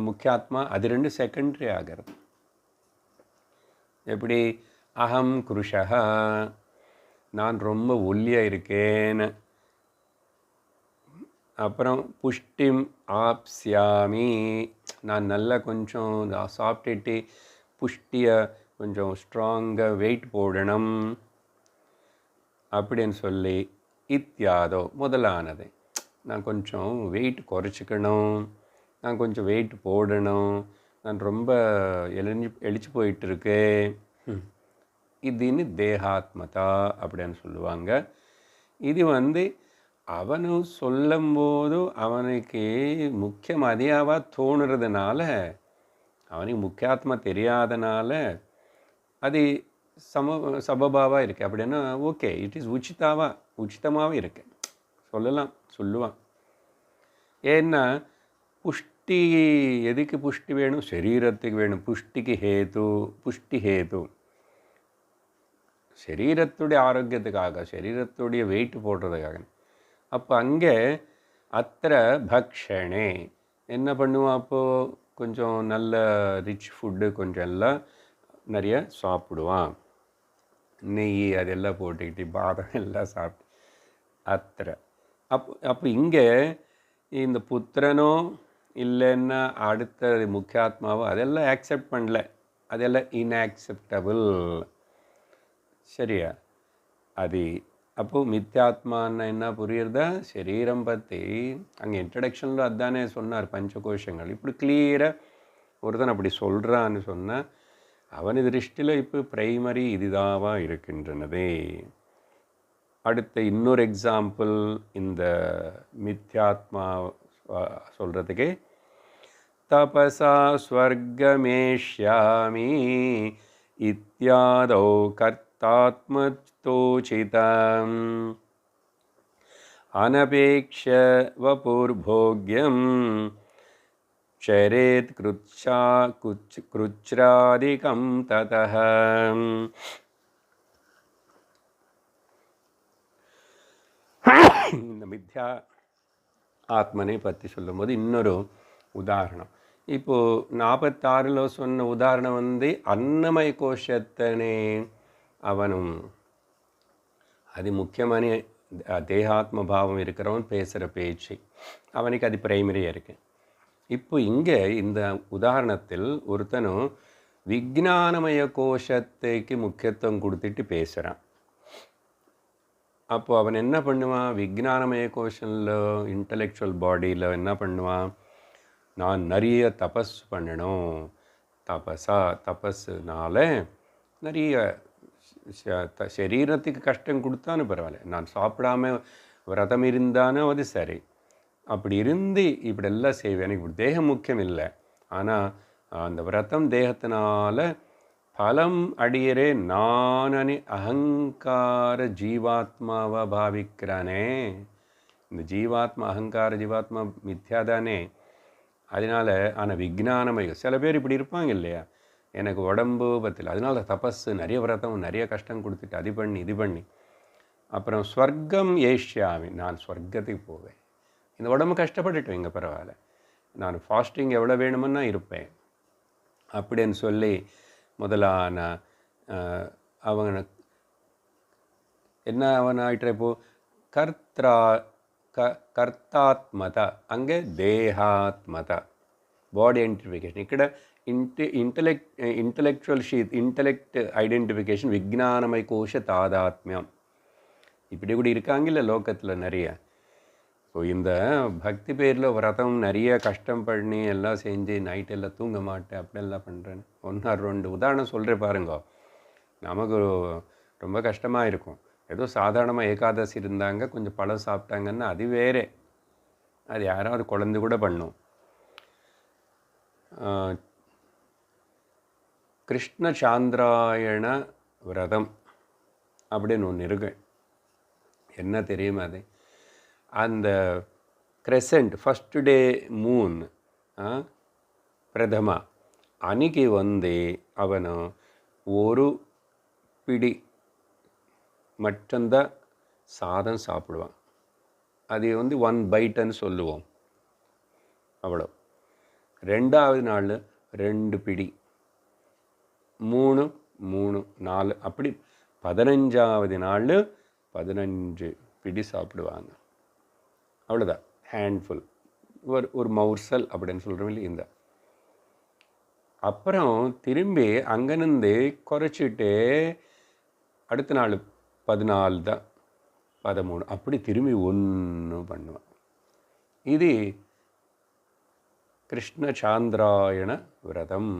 A: முக்கியாத்மா அது ரெண்டு செகண்டரி ஆகிறது. எப்படி அகம் குருஷா, நான் ரொம்ப ஒல்லியாக இருக்கேன்னு. அப்புறம் புஷ்டிம் ஆப்ஸ்யாமி, நான் நல்லா கொஞ்சம் சாப்பிட்டுட்டு புஷ்டியை கொஞ்சம் ஸ்ட்ராங்காக வெயிட் போடணும் அப்படின்னு சொல்லி, இத்தியாதோ முதலானது, நான் கொஞ்சம் வெயிட் குறைச்சிக்கணும், நான் கொஞ்சம் வெயிட் போடணும், நான் ரொம்ப எழிச்சு போயிட்டுருக்கேன், இதுன்னு தேகாத்மதா அப்படின்னு சொல்லுவாங்க. இது அவனு சொல்லும்போது அவனுக்கு முக்கியம் அதிகமாக தோணுறதுனால, அவனுக்கு முக்கியாத்மா தெரியாதனால அது சபபாவாக இருக்குது. அப்படின்னா ஓகே, இட் இஸ் உச்சிதமாகவே இருக்கு சொல்லுவான். ஏன்னா புஷ்டி, எதுக்கு புஷ்டி வேணும்? சரீரத்துக்கு வேணும். புஷ்டி ஹேது சரீரத்துடைய ஆரோக்கியத்துக்காக, சரீரத்துடைய வெயிட் போடுறதுக்காக. அப்போ அங்கே அத்திர பக்ஷணே என்ன பண்ணுவான்? அப்போது கொஞ்சம் நல்ல ரிச் ஃபுட்டு கொஞ்சம் எல்லாம் நிறைய சாப்பிடுவான், நெய் அதெல்லாம் போட்டுக்கிட்டு பாதம் எல்லாம் சாப்பிட்டு அத்திர. அப்போ இங்கே இந்த புத்திரனோ இல்லைன்னா அடுத்த முக்கியாத்மாவோ அதெல்லாம் ஆக்செப்ட் பண்ணல, அதெல்லாம் இன்ஆக்செப்டபிள். சரியா? அது அப்போது மித்யாத்மான்னு என்ன புரியுறதா? சரீரம் பற்றி அங்கே இன்ட்ரடக்ஷனில் அதுதானே சொன்னார், பஞ்சகோஷங்கள். இப்படி கிளியராக ஒருத்தன் அப்படி சொல்கிறான்னு சொன்னால் அவனது திருஷ்டியில் இப்போ பிரைமரி இதுதாவா இருக்கின்றனதே. அடுத்த இன்னொரு எக்ஸாம்பிள் இந்த மித்யாத்மா சொல்கிறதுக்கு, தபசா ஸ்வர்கமேஷ்யாமி இத்யாதோ கர்த்தாத்மதோசிதம் அனபேக்ஷ வபுர்போக்யம் சரேத் கிருச்ராதிகம் ததஹ. இந்த மித்யா ஆத்மனை பற்றி சொல்லும்போது இன்னொரு உதாரணம், இப்போது 46 சொன்ன உதாரணம் அன்னமய கோஷத்தனே அவனும் அது முக்கியமான தேகாத்ம பாவம் இருக்கிறவன் பேசுகிற பேச்சு அவனுக்கு அது பிரைமரியாக இருக்குது. இப்போ இங்கே இந்த உதாரணத்தில் ஒருத்தனும் விஞ்ஞானமய கோஷத்துக்கு முக்கியத்துவம் கொடுத்துட்டு பேசுகிறான். அப்போது அவன் என்ன பண்ணுவான்? விஞ்ஞானமய கோஷனில் இன்டலெக்சுவல் பாடியில் என்ன பண்ணுவான்? நான் நிறைய தபஸ் பண்ணணும், தபஸ்னால நிறைய சரீரத்துக்கு கஷ்டம் கொடுத்தான்னு பரவாயில்ல, நான் சாப்பிடாம விரதம் இருந்தானோ அது சரி, அப்படி இருந்து இப்படியெல்லாம் செய்வேன், எனக்கு இப்படி தேகம் முக்கியம் இல்லை, ஆனால் அந்த விரதம் தேகத்தினால பலம் அடியரே நானனி அகங்கார ஜீவாத்மாவை பாவிக்கிறானே. இந்த ஜீவாத்மா அகங்கார ஜீவாத்மா மித்யாதானே, அதனால் ஆனால் விஞ்ஞானமயம் சில பேர் இப்படி இருப்பாங்க இல்லையா, எனக்கு உடம்பு பற்றில, அதனால தபஸ் நிறைய விரதம் நிறைய கஷ்டம் கொடுத்துட்டு அது பண்ணி இது பண்ணி அப்புறம் ஸ்வர்க்கம் ஏஷ்யாமி, நான் ஸ்வர்க்கத்துக்கு போவேன், இந்த உடம்பு கஷ்டப்பட்டுட்டு இங்கே பரவாயில்ல, நான் ஃபாஸ்டிங் எவ்வளோ வேணுமுன்னா இருப்பேன் அப்படின்னு சொல்லி முதலான அவங்க என்ன அவன் ஆகிட்ட இப்போது కర్తాత్మత అంగే దేహాత్మత బాడీ ఐడెంటిఫికేషన్ ఇక్కడ ఇంటలెక్చువల్ షీత్ ఇంటలెక్ట్ ஐடென்டிஃபிகேஷன் விஜ்ஞானமய கோஷ தாதாத்மியம் இப்படி கூட இருக்காங்கல்ல லோகத்தில் நிறைய. ஸோ இந்த பக்தி பேரில் விரதம் நிறைய கஷ்டம் பண்ணி எல்லாம் செஞ்சு நைட்டெல்லாம் தூங்க மாட்டேன் அப்படியெல்லாம் பண்ணுறேன்னு 1-2 உதாரணம் சொல்கிறேன் பாருங்க. நமக்கு ரொம்ப கஷ்டமாக இருக்கும். ஏதோ சாதாரணமாக ஏகாதசி இருந்தாங்க, கொஞ்சம் பழம் சாப்பிட்டாங்கன்னா அது வேறே, அது யாராவது குழந்தை கூட பண்ணும். கிருஷ்ண சாந்திராயண விரதம் அப்படின்னு ஒன்று இருக்கு. என்ன தெரியுமா அது? அந்த கிரெசண்ட் ஃபஸ்ட் டே மூன் பிரதமா அன்னைக்கு வந்து அவனை ஒரு பிடி மட்டும்தான் சாதம் சாப்பிடுவான். அது வந்து 1 பைட்டுன்னு சொல்லுவோம், அவ்வளோ. 2வது நாள் 2 பிடி, 3, 4 அப்படி 15வது நாள் 15 பிடி சாப்பிடுவாங்க. அவ்வளோதான், ஹேண்ட்ஃபுல், ஒரு மவுர்சல் அப்படின்னு சொல்கிறோம் இல்லை. இந்த அப்புறம் திரும்பி அங்கேருந்து குறைச்சிட்டு அடுத்த நாள் 14 தான், 13 அப்படி திரும்பி ஒன்று பண்ணுவான். இது கிருஷ்ண சாந்திராயண விரதம்.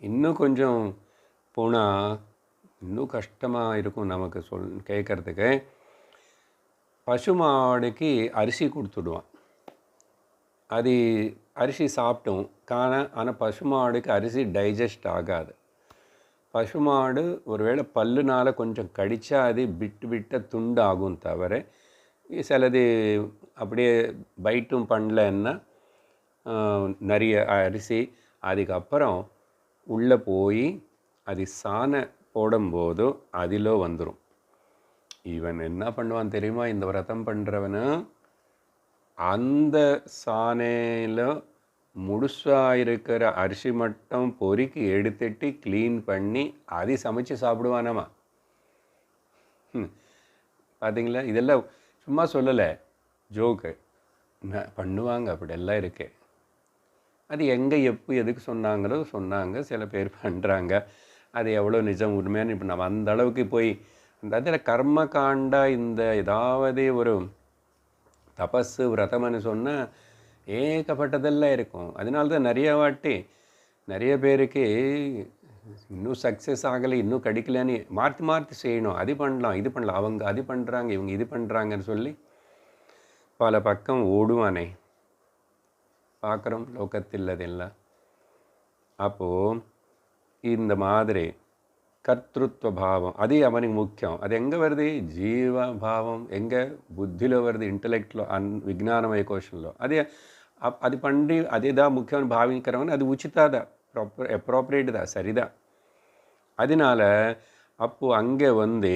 A: இன்னும் கொஞ்சம் போனால் இன்னும் கஷ்டமாக இருக்கும் நமக்கு கேட்குறதுக்கு. பசுமாடுக்கு அரிசி கொடுத்துடுவான். அது அரிசி சாப்பிட்டோம் ஆனால் பசுமாடுக்கு அரிசி டைஜஸ்ட் ஆகாது. பசுமாடு ஒருவேளை பல்லுனால் கொஞ்சம் கடித்தா அது விட்டு துண்டாகும் தவிர சிலது அப்படியே பைட்டும் பண்ணலன்னா நிறைய அரிசி அதுக்கப்புறம் உள்ளே போய் அது சாணை போடும்போது அதில் வந்துடும். இவன் என்ன பண்ணுவான் தெரியுமா? இந்த விரதம் பண்ணுறவனு அந்த சாணையில் முழுசாக இருக்கிற அரிசி மட்டும் பொறுக்கி எடுத்துட்டு க்ளீன் பண்ணி அதை சமைச்சு சாப்பிடுவானாமா. பார்த்தீங்களா? இதெல்லாம் சும்மா சொல்லலை, ஜோக்கு பண்ணுவாங்க, அப்படியெல்லாம் இருக்கு. அது எங்கே எப்போ எதுக்கு சொன்னாங்க. சில பேர் பண்ணுறாங்க. அது எவ்வளோ நிஜம் உண்மையான இப்போ நம்ம அந்த அளவுக்கு போய் அதில் கர்ம காண்டா இந்த ஏதாவது ஒரு தபஸு விரதம்னு சொன்னால் ஏகப்பட்டதெல்லாம் இருக்கும். அதனால தான் நிறைய வாட்டி நிறைய பேருக்கு இன்னும் சக்ஸஸ் ஆகலை, இன்னும் கிடைக்கலன்னு மாற்றி செய்யணும். அது பண்ணலாம், இது பண்ணலாம், அவங்க அது பண்ணுறாங்க, இவங்க இது பண்ணுறாங்கன்னு சொல்லி பல பக்கம் ஓடுவானே பார்க்குறோம் லோகத்தில். அதெல்லாம் அப்போது இந்த மாதிரி கர்த்திருவ பாவம் அது அவனுக்கு முக்கியம். அது எங்கே வருது? ஜீவபாவம் எங்கே? புத்தியில் வருது, இன்டலெக்டில், விஜ்ஞானமய கோஷன்లో. அது பண்ணி அதுதான் முக்கியம்னு பாவிக்கிறவன் அது உச்சிதாதான், அப்ராப்ரியேட் தான், சரிதான். அதனால் அப்போது அங்கே வந்து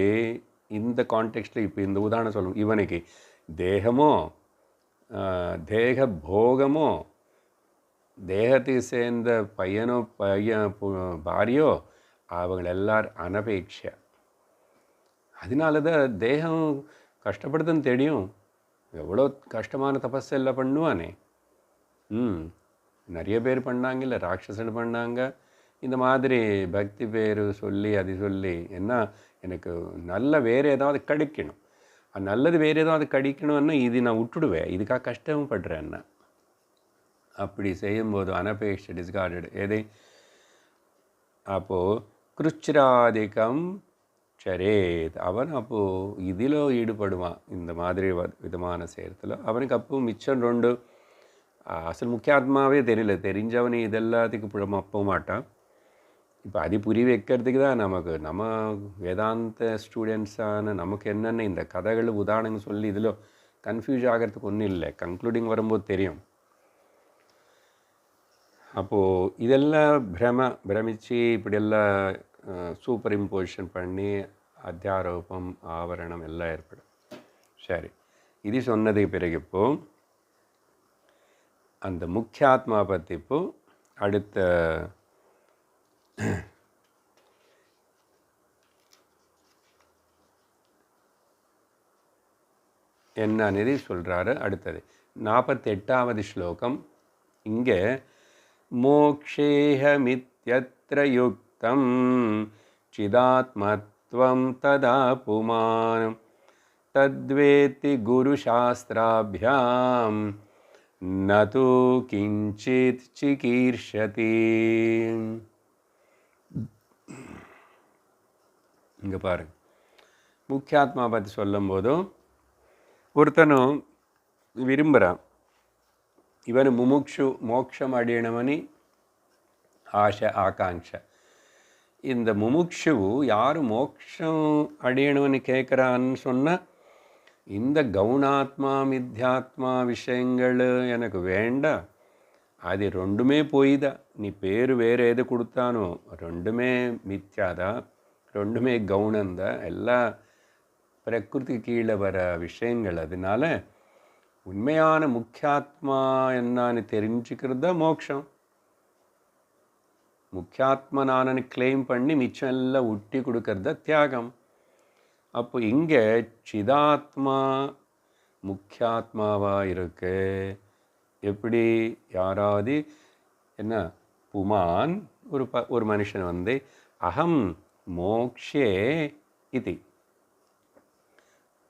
A: இந்த கான்டெக்ஸ்டில் இப்போ இந்த உதாரணம் சொல்லணும். இவனுக்கு தேகமோ தேக போகமோ தேகத்தை சேர்ந்த பையனோ பாரியோ அவங்க எல்லாரும் அனபேட்ச. அதனால தான் தேகம் கஷ்டப்படுதுன்னு தெரியும். எவ்வளோ கஷ்டமான தபஸ் எல்லாம் பண்ணுவானே. நிறைய பேர் பண்ணாங்கல்ல, ராட்சசன் பண்ணாங்க. இந்த மாதிரி பக்தி பேர் சொல்லி அது சொல்லி என்ன எனக்கு நல்ல வேறு ஏதாவது கிடைக்கணும், நல்லது வேறு ஏதாவது கிடைக்கணும்னா இது நான் விட்டுடுவேன், இதுக்காக கஷ்டமும் படுறேன்னா. அப்படி செய்யும்போது அனபேட்ச டிஸ்கார்டட் எதை? அப்போது கிருச்சிராதிக்கம் சரேத், அவன் அப்போது இதில் ஈடுபடுவான். இந்த மாதிரி விதமான செயலத்தில் அவனுக்கு அப்போ மிச்சம் 2 அசல் முக்கியாத்மாவே தெரியல. தெரிஞ்சவனு இதெல்லாத்துக்கு போக மாட்டான். இப்போ அது புரிய வைக்கிறதுக்கு தான் நம்ம வேதாந்த ஸ்டூடெண்ட்ஸான நமக்கு என்னென்ன இந்த கதைகள் உதாரணங்கள் சொல்லி இதில் கன்ஃபியூஸ் ஆகிறதுக்கு ஒன்றும் இல்லை. கன்க்ளூடிங் வரும்போது தெரியும். அப்போது இதெல்லாம் பிரமிச்சு இப்படியெல்லாம் சூப்பர் இம்போசிஷன் பண்ணி அத்தியாரோபம் ஆவரணம் எல்லாம் ஏற்படும். சரி, இது சொன்னதுக்கு பிறகு இப்போது அந்த முக்கியாத்மா பற்றி இப்போது அடுத்த என்ன అనేది சொல்கிறாரு. அடுத்தது 48வது ஸ்லோகம். இங்கே மோக்ஷேஹமித்யத்ர யுக்தம் சிதாத்மத்வம் ததா புமானம் தத்வேத்தி குருசாஸ்திராபியாம் நது கிஞ்சித் சிகீர்ஷதி. இங்கே பாருங்க, முக்கியாத்மா பற்றி சொல்லும் போதும் ஒருத்தனும் விரும்புகிறான், இவன் முமுக்ஷு மோட்சம் அடையணுமனி ஆசை ஆகாங்ஷை. இந்த முமுக்ஷுவு யார் மோட்சம் அடையணும்னு கேட்குறான்னு சொன்னால், இந்த கவுனாத்மா மித்யாத்மா விஷயங்கள் எனக்கு வேண்டாம், அது ரெண்டுமே போய் தான். நீ பேர் வேறு எது கொடுத்தானோ ரெண்டுமே மித்யாதான், ரெண்டுமே கவுனந்தான், எல்லாம் பிரகிருதி கீழே வர விஷயங்கள். அதனால உண்மையான முக்கியாத்மா என்னன்னு தெரிஞ்சுக்கிறது தான் மோட்சம். முக்கியாத்மா நானு கிளைம் பண்ணி மிச்சம் எல்லாம் உட்டி கொடுக்கறது தியாகம். அப்போ இங்கே சிதாத்மா முக்கியாத்மாவாக இருக்கு. எப்படி யாராவது என்ன புமான் ஒரு மனுஷன் வந்து அகம் மோக்ஷே இது,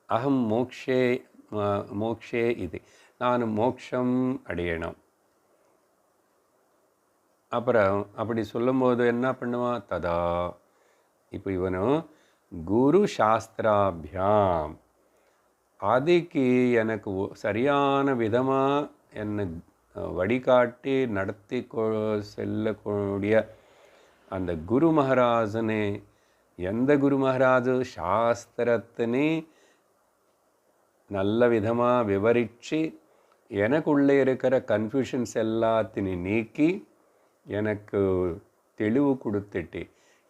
A: அகம் மோக்ஷே மோக்ஷே இது, நான் மோக்ஷம் அடையணும். அப்புறம் அப்படி சொல்லும்போது என்ன பண்ணுவான், ததா இப்போ இவனும் குரு சாஸ்திராபியாம் அதுக்கு எனக்கு சரியான விதமாக என்னை வழிகாட்டி நடத்தி செல்லக்கூடிய அந்த குரு மகாராஜனே, எந்த குரு மகாராஜு சாஸ்திரத்தினே நல்ல விதமாக விவரித்து எனக்குள்ளே இருக்கிற கன்ஃபியூஷன்ஸ் எல்லாத்தையும் நீக்கி எனக்கு தெளிவு கொடுத்துட்டு,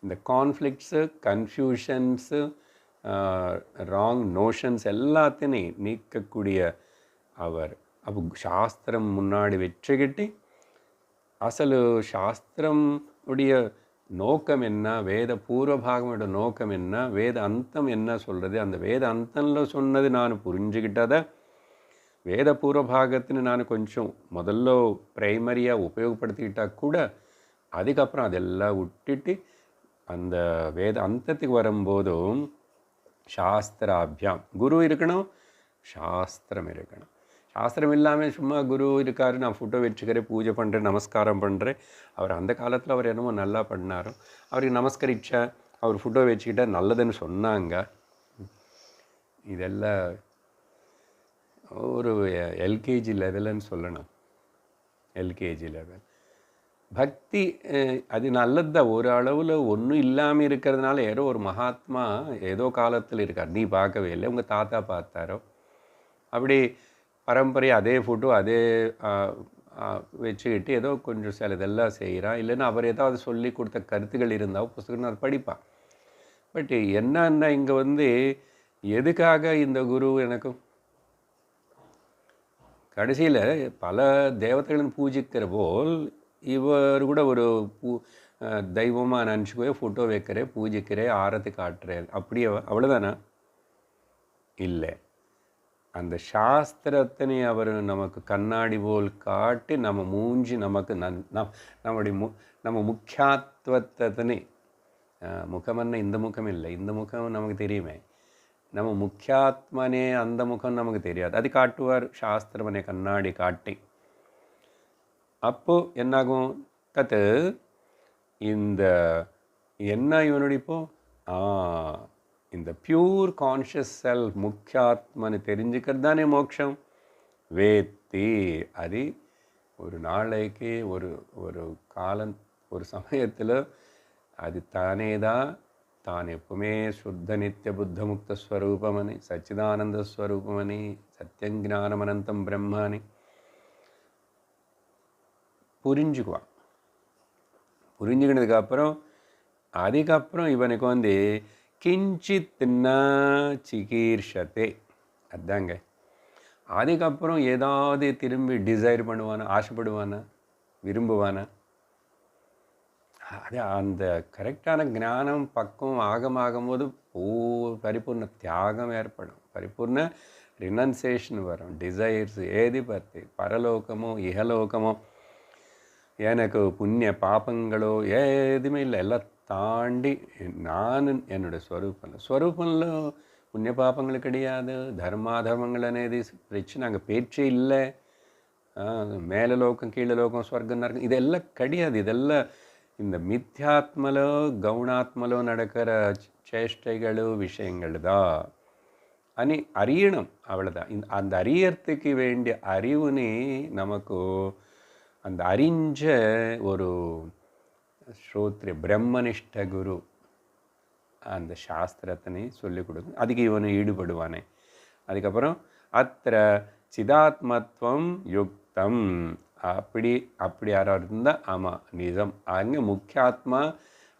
A: இந்த கான்ஃப்ளிக்ட்ஸு கன்ஃபியூஷன்ஸு ராங் நோஷன்ஸ் எல்லாத்தையும் நீக்கக்கூடிய அவர். அப்போ சாஸ்திரம் முன்னாடி வச்சுக்கிட்டு அசலு சாஸ்திரம் உடைய நோக்கம் என்ன, வேத பூர்வபாகமோட நோக்கம் என்ன, வேத அந்தம் என்ன சொல்கிறது, அந்த வேத அந்தம்ல சொன்னது நான் புரிஞ்சுக்கிட்டதை வேத பூர்வபாகத்தின்னு நான் கொஞ்சம் முதல்ல ப்ரைமரியாக உபயோகப்படுத்திக்கிட்டால் கூட அதுக்கப்புறம் அதெல்லாம் விட்டுட்டு அந்த வேத அந்தத்துக்கு வரும்போதும் சாஸ்திராபியாம் குரு இருக்கணும், சாஸ்திரம் இருக்கணும். சாஸ்திரம் இல்லாமல் சும்மா குரு இருக்கார், நான் ஃபோட்டோ வச்சுக்கிறேன், பூஜை பண்ணுறேன், நமஸ்காரம் பண்ணுறேன். அவர் அந்த காலத்தில் அவர் என்னமோ நல்லா பண்ணாரோ, அவருக்கு நமஸ்கரிச்சா, அவர் ஃபோட்டோ வச்சுக்கிட்டா நல்லதுன்னு சொன்னாங்க. இதெல்லாம் ஒரு எல்கேஜி லெவலுன்னு சொல்லணும். எல்கேஜி லெவல் பக்தி அது நல்லது தான். ஒரு அளவில் ஒன்றும் இல்லாமல் இருக்கிறதுனால ஏதோ ஒரு மகாத்மா ஏதோ காலத்தில் இருக்கார், நீ பார்க்கவே இல்லை, உங்கள் தாத்தா பார்த்தாரோ, அப்படி பரம்பரை அதே ஃபோட்டோ அதே வச்சுக்கிட்டு ஏதோ கொஞ்சம் சிலதெல்லாம் செய்கிறான். இல்லைன்னா அவர் ஏதாவது சொல்லி கொடுத்த கருத்துக்கள் இருந்தால் புஸ்தகம் அதை படிப்பான். பட் என்னன்னா இங்கே வந்து எதுக்காக இந்த குரு எனக்கு கடைசியில் பல தேவதைகளின் பூஜிக்கிற போல் இவர் கூட ஒரு தெய்வமாக நினச்சிக்கோ, ஃபோட்டோ வைக்கிறேன், பூஜிக்கிறேன், ஆரத்தி காட்டுறேன், அப்படியே அவ்வளோதானா? இல்லை, அந்த சாஸ்திரத்தினை அவர் நமக்கு கண்ணாடி போல் காட்டி நம்ம மூஞ்சி நமக்கு நம்முடைய நம்ம முக்கியாத்வத்தினை முகமன்னா இந்த முகம் இல்லை, இந்த முகம் நமக்கு தெரியுமே, நம்ம முக்கியாத்மனே அந்த முகம் நமக்கு தெரியாது, அது காட்டுவார் சாஸ்திரமனே கண்ணாடி காட்டி. அப்போ என்னாகும், தத்து இந்த என்ன இவனுடைய இப்போ இந்த பியூர் கான்ஷியஸ் செல்ஃப் முக்கியாத்மனு தெரிஞ்சுக்கிறது தானே மோட்சம். வேத்தி அது ஒரு நாளைக்கு ஒரு ஒரு காலம் ஒரு சமயத்தில் அது தானே தான் எப்பவுமே சுத்த நித்திய புத்த முக்த ஸ்வரூபமனி, சச்சிதானந்த ஸ்வரூபமனி, சத்தியஞானமனந்தம் பிரம்மானி புரிஞ்சுக்குவான். புரிஞ்சுக்கினதுக்கப்புறம் அதுக்கப்புறம் இவனுக்கு வந்து கிஞ்சித்னா சிகீர்ஷத்தே, அதாங்க. அதுக்கப்புறம் ஏதாவது திரும்பி டிசைர் பண்ணுவானா, ஆசைப்படுவானா, விரும்புவானா? அது அந்த கரெக்டான ஞானம் பக்கம் ஆகும்போது பரிபூர்ண தியாகம் ஏற்படும், பரிபூர்ண ரினன்சேஷன் வரும். டிசைர்ஸ் ஏதி பற்றி பரலோகமோ இகலோகமோ எனக்கு புண்ணிய பாபங்களோ ஏதுமே இல்லை. எல்லாம் தாண்டி நான் என்னோட ஸ்வரூபంలో புண்ணிய பாபங்கள் கிடையாது, தர்மாதர்மங்கள் అనేది பிரச்சனை அங்கே பேச்சே இல்லை. மேலே லோகம் கீழே லோகம் ஸ்வர்க்கம் நரகம் இதெல்லாம் கிடையாது. இதெல்லாம் இந்த மித்யாத்மலோ கவுனாத்மலோ நடக்கிற சேஷ்டைகளோ விஷயங்கள் தான் అని அறியணும். அவ்வளோதான். அந்த அறியறதுக்கு வேண்டிய அறிவுனே நமக்கு அந்த அறிஞ்ச ஒரு ஸ்ரோத்ரிய பிரம்மனிஷ்ட குரு அந்த சாஸ்திரத்தினை சொல்லிக் கொடுக்கும். அதுக்கு இவனை ஈடுபடுவானே. அதுக்கப்புறம் அத்திர சிதாத்மத்வம் யுக்தம் அப்படி யாராவது இருந்தால் ஆமாம் நிஜம். அங்கே முக்கிய ஆத்மா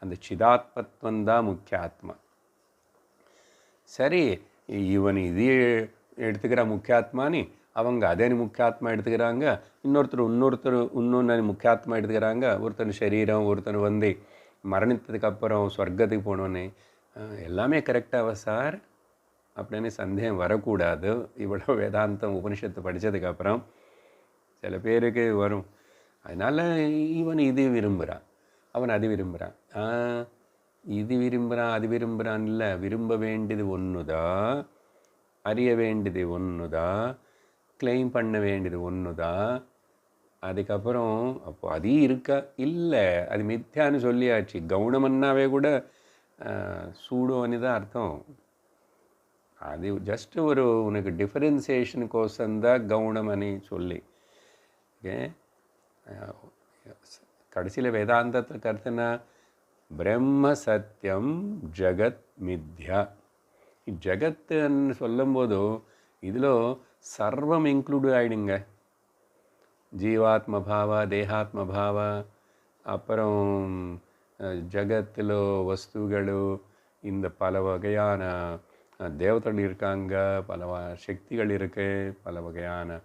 A: அந்த சிதாத்மத்வம் தான் முக்கிய ஆத்மா. சரி, இவன் இது எடுத்துக்கிற முக்கிய ஆத்மானி, அவங்க அதேனு முக்கிய ஆத்மா எடுத்துக்கிறாங்க, இன்னொருத்தர் இன்னொன்று முக்கிய ஆத்மா எடுத்துக்கிறாங்க. ஒருத்தர் சரீரம், ஒருத்தர் வந்து மரணித்ததுக்கு அப்புறம் சொர்க்கத்துக்கு போனோன்னே எல்லாமே கரெக்டாக சார் அப்படின்னு சந்தேகம் வரக்கூடாது. இவ்வளோ வேதாந்தம் உபனிஷத்து படித்ததுக்கப்புறம் சில பேருக்கு வரும். அதனால் இவன் இது விரும்புகிறான், அவன் அது விரும்புகிறான், இது விரும்புகிறான் அது விரும்புகிறான் இல்லை. விரும்ப வேண்டியது ஒன்று தான், அறிய வேண்டியது ஒன்று தான், கிளைம் பண்ண வேண்டியது ஒன்று தான். அதுக்கப்புறம் அப்போ அது இருக்கா இல்லை, அது மித்யான்னு சொல்லியாச்சு. கவுனமன்னாவே கூட சூடுவனி தான் அர்த்தம். அது ஜஸ்ட் ஒரு உனக்கு டிஃபரென்சியேஷன் கோசந்தான் கவுனம் అని சொல்லி. ஓகே, கடைசியில் வேதாந்தத்தில் கருத்துனா பிரம்ம சத்தியம் ஜகத் மித்யா. ஜகத்துன்னு சொல்லும்போது இதில் சர்வம் இன்க்ளூடு ஆகிடுங்க. ஜீவாத்ம பாவ, தேகாத்ம பாவ, அப்புறம் ஜகத்தில் வஸ்துகள், இந்த பல வகையான தேவதைகள் இருக்காங்க, பல சக்திகள் இருக்குது, பல வகையான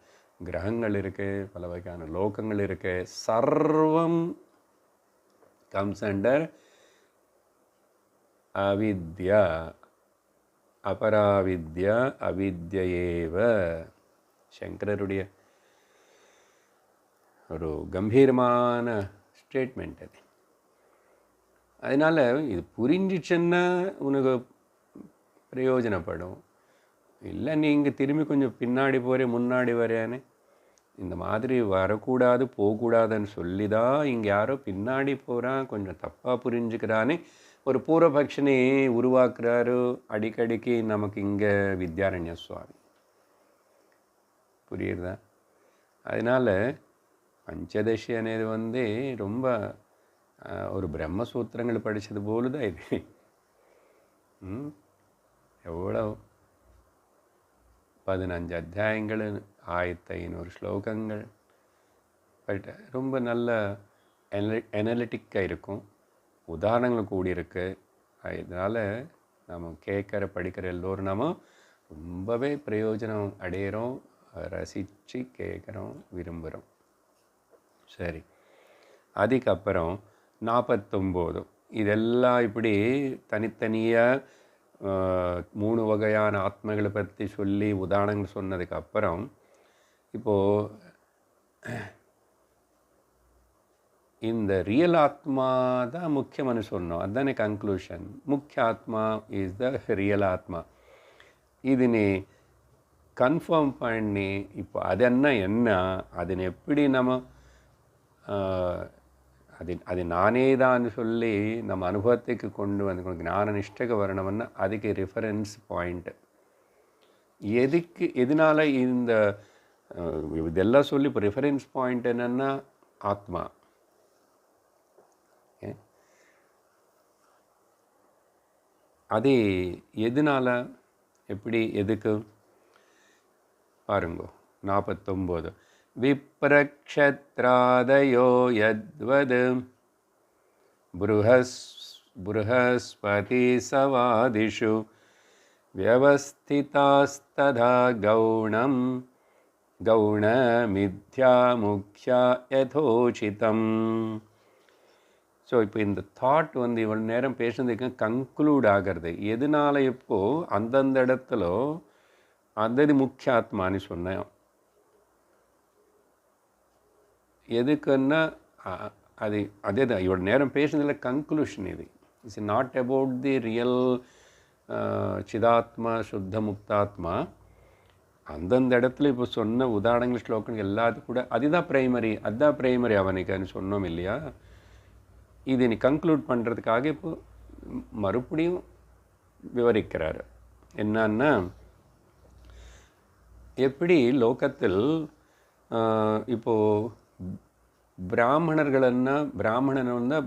A: கிரகங்கள் இருக்குது, பல வகையான லோகங்கள் இருக்குது. சர்வம் கம்ஸ் அண்டர் அவித்யா, அபராவித்யா அவித்யேவ. சங்கரருடைய ஒரு கம்பீரமான ஸ்டேட்மெண்ட் அது. அதனால் இது புரிஞ்சிச்சுன்னா உனக்கு பிரயோஜனப்படும். இல்லை நீங்கள் திரும்பி கொஞ்சம் பின்னாடி போகிறேன் முன்னாடி வரேன்னு இந்த மாதிரி வரக்கூடாது போகக்கூடாதுன்னு சொல்லி தான் இங்கே யாரோ பின்னாடி போகிறான், கொஞ்சம் தப்பாக புரிஞ்சுக்கிறான்னு ஒரு பூர்வபக்ஷனை உருவாக்குறாரு அடிக்கடிக்கு நமக்கு இங்கே வித்யாரண்ய சுவாமி. புரியுறதா? அதனால் பஞ்சதசி అనేది வந்து ரொம்ப ஒரு பிரம்மசூத்திரங்கள் படித்தது போல தான் இது. எவ்வளோ 15 அத்தியாயங்கள், 1500 ஸ்லோகங்கள். பட் ரொம்ப நல்ல அனலிட்டிக்காக இருக்கும், உதாரணங்கள் கூடியிருக்கு. இதனால் நம்ம கேட்குற படிக்கிற எல்லோரும் நம்ம ரொம்பவே பிரயோஜனம் அடையிறோம், ரசித்து கேட்குறோம், விரும்புகிறோம். சரி, அதுக்கப்புறம் 49 இதெல்லாம் இப்படி தனித்தனியாக 3 வகையான ஆத்மகளை பற்றி சொல்லி உதாரணங்கள் சொன்னதுக்கப்புறம் இப்போது இந்த ரியல் ஆத்மா தான் முக்கியம்னு சொன்னோம். அதுதானே கன்க்ளூஷன். முக்கிய ஆத்மா இஸ் த ரியல் ஆத்மா. இதுன்னு கன்ஃபார்ம் பண்ணி இப்போ அது என்ன அதனை எப்படி நம்ம அது நானே தான் சொல்லி நம்ம அனுபவத்துக்கு கொண்டு வந்து ஞான நிஷ்டக வரணும்னா அதுக்கு ரெஃபரன்ஸ் பாயிண்ட்டு எதனால் இந்த இதெல்லாம் சொல்லி இப்போ ரெஃபரன்ஸ் பாயிண்ட் என்னென்னா ஆத்மா. அது எதனால் எப்படி எதுக்கு பாருங்க. 49 விப்ரக்ஷத்ராதயோ யத்வத் ப்ருஹஸ்பதி சவாதிஷு வியவஸ்திதாஸ்ததா கௌணம் கௌணமித்யா முக்யா யதோசிதம். ஸோ இப்போ இந்த தாட் வந்து இவ்வளோ நேரம் பேசுனதுக்கு கன்க்ளூட் ஆகிறது. எதனால் இப்போது அந்தந்த இடத்துல அது முக்கியாத்மான்னு சொன்னேன். எதுக்குன்னா அது அதே தான் இவ்வளோ நேரம் பேசுனதில் கன்க்ளூஷன் இது. It's not about the real சிதாத்மா சுத்த முக்தாத்மா. அந்தந்த இடத்துல இப்போ சொன்ன உதாரணங்கள் ஸ்லோகங்கள் எல்லாத்துக்கும் கூட அதுதான் பிரைமரி அவனுக்குன்னு சொன்னோம் இல்லையா. இது நீ கன்க்ளூட் பண்ணுறதுக்காக இப்போ மறுபடியும் விவரிக்கிறார். என்னன்னா, எப்படி லோகத்தில் இப்போது பிராமணன் வந்து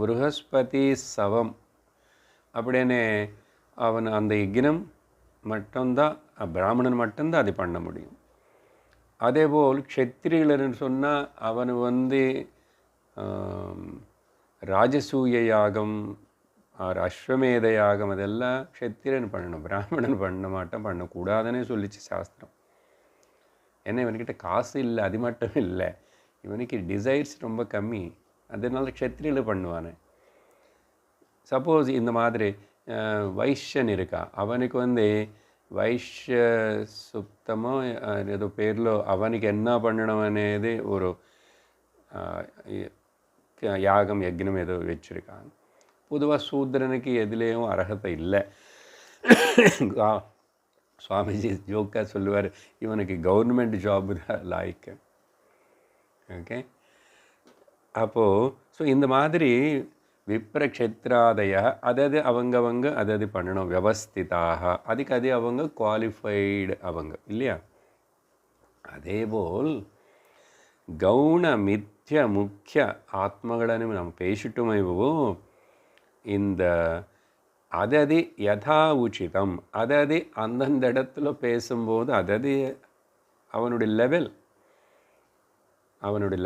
A: ப்ருஹஸ்பதி சவம் அப்படின்னு அவன் அந்த யஜ்ஞம் மட்டும்தான் பிராமணன் மட்டும்தான் அது பண்ண முடியும். அதேபோல் க்ஷத்திரியர்கள்னு சொன்னால் அவன் வந்து ராஜசூய யாகம் அஸ்வமேத யாகம் அதெல்லாம் க்ஷத்திரியன் பண்ணணும், பிராமணன் பண்ணக்கூடாதுன்னே சொல்லிச்சு சாஸ்திரம். ஏன்னா இவன்கிட்ட காசு இல்லை, அது மட்டும் இல்லை, இவனுக்கு டிசைர்ஸ் ரொம்ப கம்மி, அதனால க்ஷத்திரியில் பண்ணுவானே. சப்போஸ் இந்த மாதிரி வைஷ்யன் இருக்கா, அவனுக்கு வந்து வைஷ்ய சுத்தமோ ஏதோ பேரில் அவனுக்கு என்ன பண்ணணும் అనేది ஒரு யாகம் யக்னம் ஏதோ வச்சுருக்காங்க. பொதுவாக சூத்திரனுக்கு எதுலேயும் அர்ஹதை இல்லை. சுவாமிஜி ஜோக்காக சொல்லுவார், இவனுக்கு கவர்மெண்ட் ஜாபு தான் லாய்க்கு. ஓகே, அப்போது ஸோ இந்த மாதிரி விப்ரக்ஷேத்ராதய அதது அவங்க அதது பண்ணணும், வியவஸ்திதாக, அதுக்கு அவங்க குவாலிஃபைடு அவங்க இல்லையா. அதேபோல் கவுன மித்ய முக்கிய ஆத்மಗಳನ್ನು நம்ம பேசிட்டோமே, இந்த அதது யதா உச்சிதம், அதது அந்தந்த இடத்துல பேசும்போது அதது அவனுடைய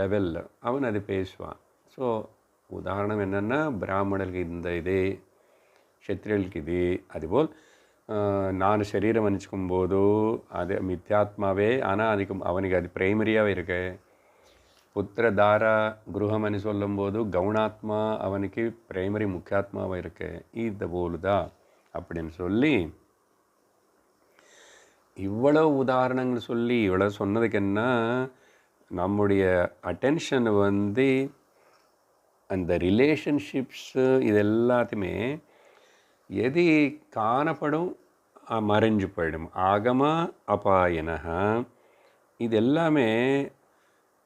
A: லெவலில் அவன் அது பேசுவான். ஸோ உதாரணம் என்னென்னா, பிராமணர்களுக்கு இந்த இது, க்ஷத்ரியர்களுக்கு இது. அதுபோல் நான் சரீரம் அணிச்சுக்கும் போது அது மித்யாத்மாவே, ஆனால் அவனுக்கு அது பிரைமரியாகவே இருக்கு. புத்திரதாரா குருஹம்னு சொல்லும்போது கவுனாத்மா அவனுக்கு பிரைமரி முக்கியாத்மாவாக இருக்கு. இது போலுதா அப்படின்னு சொல்லி இவ்வளோ உதாரணங்கள் சொல்லி இவ்வளோ சொன்னதுக்கு என்ன, நம்முடைய அட்டென்ஷன் வந்து அந்த ரிலேஷன்ஷிப்ஸு இது எல்லாத்தையுமே எது காணப்படும் மறைஞ்சு போயிடும். ஆகமா அபாயனஹா, இது எல்லாமே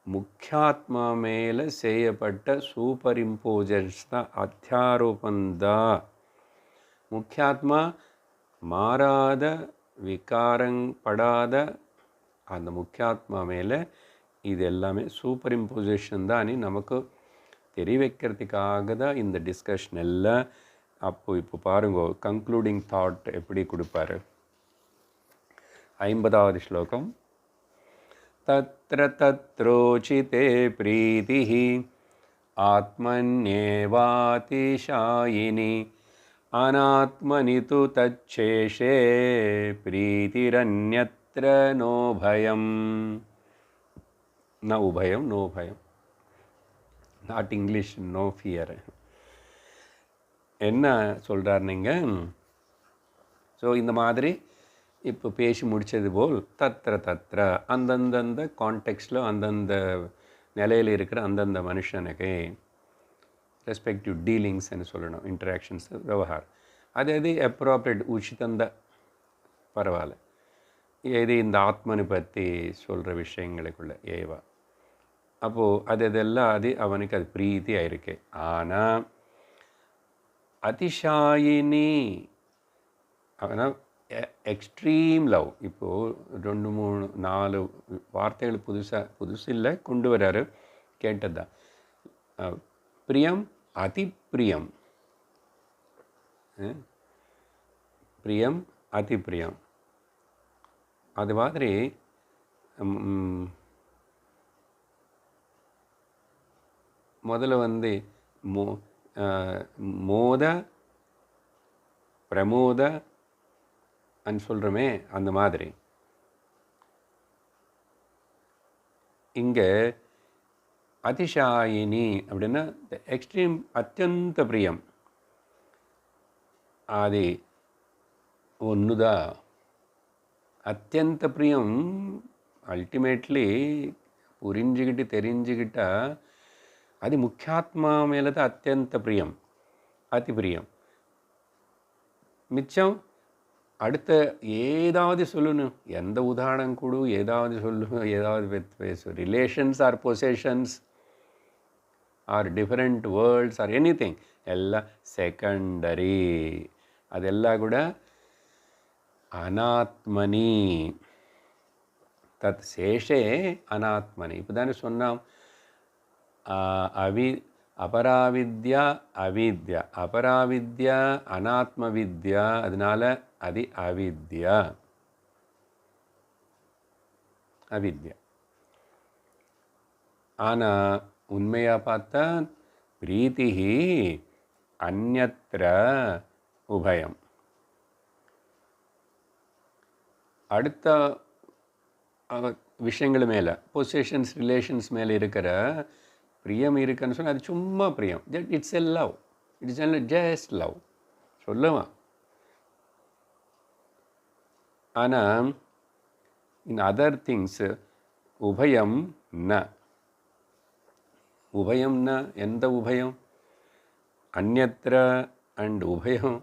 A: முக்கியாத்மா மேலே செய்யப்பட்ட சூப்பர் இம்போசன்ஸ் தான், அத்தியாரோபந்தான். முக்கியாத்மா மாறாத விகாரப்படாத அந்த முக்கியாத்மா மேலே இது எல்லாமே சூப்பர் இம்போசிஷன் தான் நமக்கு தெரிய வைக்கிறதுக்காக தான் இந்த டிஸ்கஷன் எல்லாம். இப்போ பாருங்க, கன்க்ளூடிங் தாட் எப்படி கொடுப்பாரு. 50வது ஸ்லோகம். தத்ர தத்ரோசிதே ப்ரீதிஹ ஆத்மன்யேவாதிஷாயினி அநாத்மனி து தச்சேஷே ப்ரீதிரன்யத்ர நோ பயம். ந உபயம், நோ பயம், நாட் இங்கிலீஷ், நோ ஃபியர். என்ன சொல்கிறார் நீங்கள்? ஸோ இந்த மாதிரி இப்போ பேசி முடித்தது போல் தத்திர அந்தந்த கான்டெக்ஸ்டில் அந்தந்த நிலையில் இருக்கிற அந்தந்த மனுஷனுக்கு ரெஸ்பெக்டிவ் டீலிங்ஸ்ன்னு சொல்லணும், இன்ட்ராக்ஷன்ஸ், விவகாரம் அது அப்ராப்ரியேட் உச்சிதந்த பரவாயில்ல. இது இந்த ஆத்மனை பற்றி சொல்கிற விஷயங்களுக்குள்ள ஏவா. அப்போது அதெல்லாம் அவனுக்கு அது பிரீத்தி ஆயிருக்கு. ஆனால் அதிஷாயினி ஆனால் எக்ஸ்ட்ரீம் லவ், இப்போது 2 3 4 வார்த்தைகள் புதுசு இல்லை கொண்டு வராரு, கேட்டது தான். பிரியம், அதிப்பிரியம், பிரியம், அதிப்பிரியம். அது மாதிரி முதல்ல வந்து மோத பிரமோத அன்னு சொல்கிறோமே, அந்த மாதிரி இங்கே அதிஷாயினி அப்படின்னா எக்ஸ்ட்ரீம், அத்தியந்த பிரியம். அது ஒன்றுதான் அத்தியந்த பிரியம் அல்டிமேட்லி புரிஞ்சுக்கிட்டு தெரிஞ்சுக்கிட்டா அது முக்கியாத்மா மேலே தான் அத்தியந்த பிரியம், அதி பிரியம். மிச்சம் அடுத்த ஏதாவது சொல்லணும், எந்த உதாரணம் கொடு, ஏதாவது சொல்லணும், ஏதாவது பேசு. Relations or possessions or different worlds or anything எல்லாம் செகண்டரி. அதெல்லாம் கூட அனாத்மனி தத் சேஷே அனாத்மனி. இப்போ தானே சொன்னோம், அபராவித்யா அவித்யா, அபராவித்யா அனாத்ம வித்யா, அதனால அது அவித்யா. அவித்யா. ஆனால் உண்மையாக பார்த்தா பிரீத்தி அந்யத்ர உபயம். அடுத்த விஷயங்கள் மேலே, பொசேஷன்ஸ் ரிலேஷன்ஸ் மேலே இருக்கிற பிரியம் இருக்குன்னு சொன்னால் அது சும்மா பிரியம். It's a love, it's just love சொல்லுவான். ஆனால் இன் அதர் திங்ஸ் உபயம் ந. உபயம் ந. எந்த உபயம்? அந்யத்ர அண்ட் உபயம்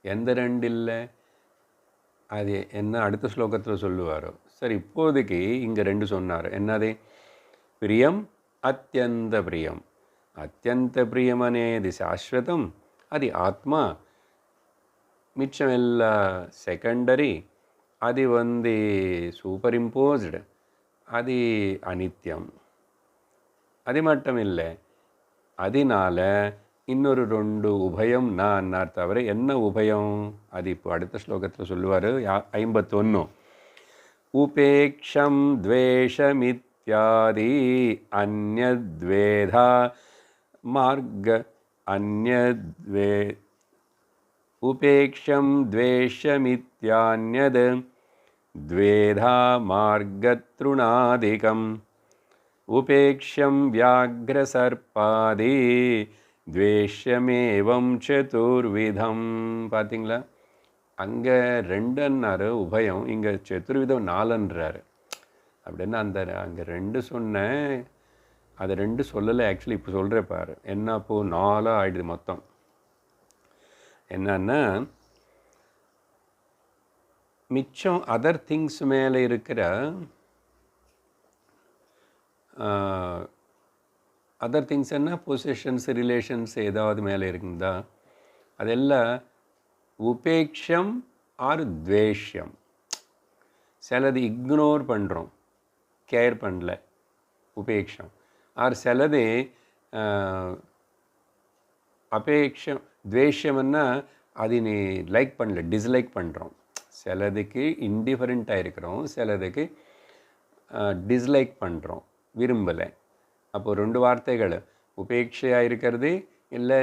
A: எந்த ரெண்டு இல்லை. அது என்ன அடுத்த ஸ்லோகத்தில் சொல்லுவாரோ. சரி, இப்போதைக்கு இங்கே ரெண்டு சொன்னார். என்னது? பிரியம் அத்தியந்த பிரியம். அத்தியந்த பிரியம் అనేది శాశ్వతం, అది ఆత్మ. மிச்சம் எல்லாம் செகண்டரி, அது சூப்பர் இம்போஸ்டு, அது அனித்யம். அது மட்டும் இல்லை, அதனால இன்னொரு ரெண்டு உபயம் நான் அன்னார் தவிர. என்ன உபயம்? அது இப்போ அடுத்த ஸ்லோகத்தில் சொல்லுவார். 51. உபேக்ஷம் துவேஷமித்யாதி அந்யத்வேதா மார்க அந்யத்வே. உபேக்ஷம் துவேஷமித்யான்யத் த்வேதா மார்கத்ருணாதிகம். உபேக்ஷம் வியாக்ரசர்பாதி துவேஷமேவம் சதுர்விதம். பார்த்தீங்களா? அங்கே ரெண்டுன்னாரு உபயம், இங்கே சதுர்விதம் 4ன்றாரு. அப்படின்னா அங்கே ரெண்டு சொன்னேன், அது ரெண்டு சொல்லலை. ஆக்சுவலி இப்போ சொல்கிறேன் பாரு. என்ன அப்போ 4 ஆகிடுது மொத்தம். என்னன்னா மிச்சம் அதர் திங்ஸ் மேலே இருக்கிற அதர் திங்ஸ் என்ன, பொசிஷன்ஸ் ரிலேஷன்ஸ் ஏதாவது மேலே இருக்குதா, அதெல்லாம் உபேக்ஷம் ஆர் துவேஷ்யம். சிலது இக்னோர் பண்ணுறோம், கேர் பண்ணல, உபேக்ஷம். ஆர் சிலது அபேக்ஷம். துவேஷ்யம்னா அது நீ லைக் பண்ணல, டிஸ்லைக் பண்ணுறோம். சிலதுக்கு இன்டிஃபரெண்ட்டாக இருக்கிறோம், சிலதுக்கு டிஸ்லைக் பண்ணுறோம், விரும்பலை. அப்போது ரெண்டு வார்த்தைகள், உபேட்சையாக இருக்கிறது இல்லை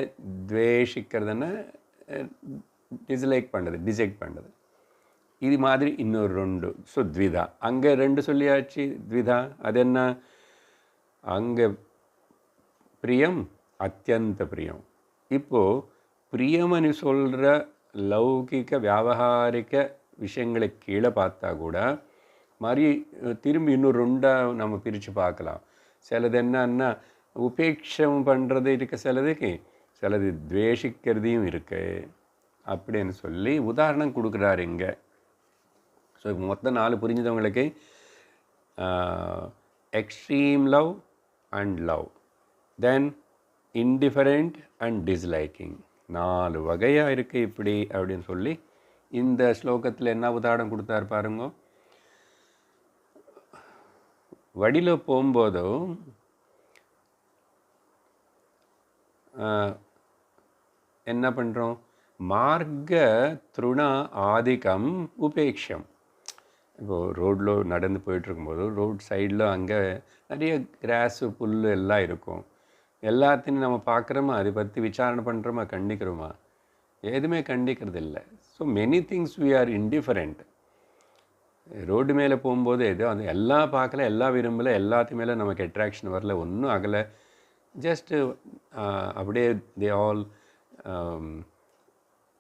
A: துவேஷிக்கிறதுன்னா டிஸ்லைக் பண்ணுறது, டிசெக்ட் பண்ணுறது. இது மாதிரி இன்னொரு ரெண்டு. ஸோ த்விதா. அங்கே ரெண்டு சொல்லியாச்சு. த்விதா அது என்ன? அங்கே பிரியம் அத்தியந்த பிரியம். இப்போது பிரியம்னு சொல்கிற லௌகிக வியாபகாரிக விஷயங்களை கீழே பார்த்தா கூட மாதிரி திரும்பி இன்னும் ரெண்டாக நம்ம பிரித்து பார்க்கலாம். சிலது என்னன்னா உபேட்சம் பண்ணுறது இருக்க, சிலதுக்கு சிலது துவேஷிக்கிறதையும் இருக்கு அப்படின்னு சொல்லி உதாரணம் கொடுக்குறாரு இங்கே. ஸோ மொத்தம் 4 புரிஞ்சவங்களுக்கு extreme love and love, then indifferent and disliking, 4 வகையாக இருக்குது இப்படி அப்படின்னு சொல்லி இந்த ஸ்லோகத்தில் என்ன உதாரணம் கொடுத்தாரு பாருங்க. வழியில் போகும்போதும் என்ன பண்ணுறோம்? மார்க்க திருண ஆதிக்கம் உபேக்ஷம். இப்போது ரோட்டில் நடந்து போயிட்டுருக்கும்போது ரோட் சைடில் அங்கே நிறைய கிராஸு புல் எல்லாம் இருக்கும். எல்லாத்தையும் நம்ம பார்க்குறோமா, அதை பற்றி விசாரணை பண்ணுறோமா, கண்டிக்கிறோமா? எதுவுமே கண்டிக்கிறது இல்லை. So many things we are indifferent. Road மேலே போகும்போது ஏதோ அந்த எல்லாம் பார்க்கல, எல்லாம் விரும்பலை, எல்லாத்து மேலே நமக்கு அட்ராக்ஷன் வரல, ஒன்றும் ஆகலை. ஜஸ்ட்டு அப்படியே தே ஆல்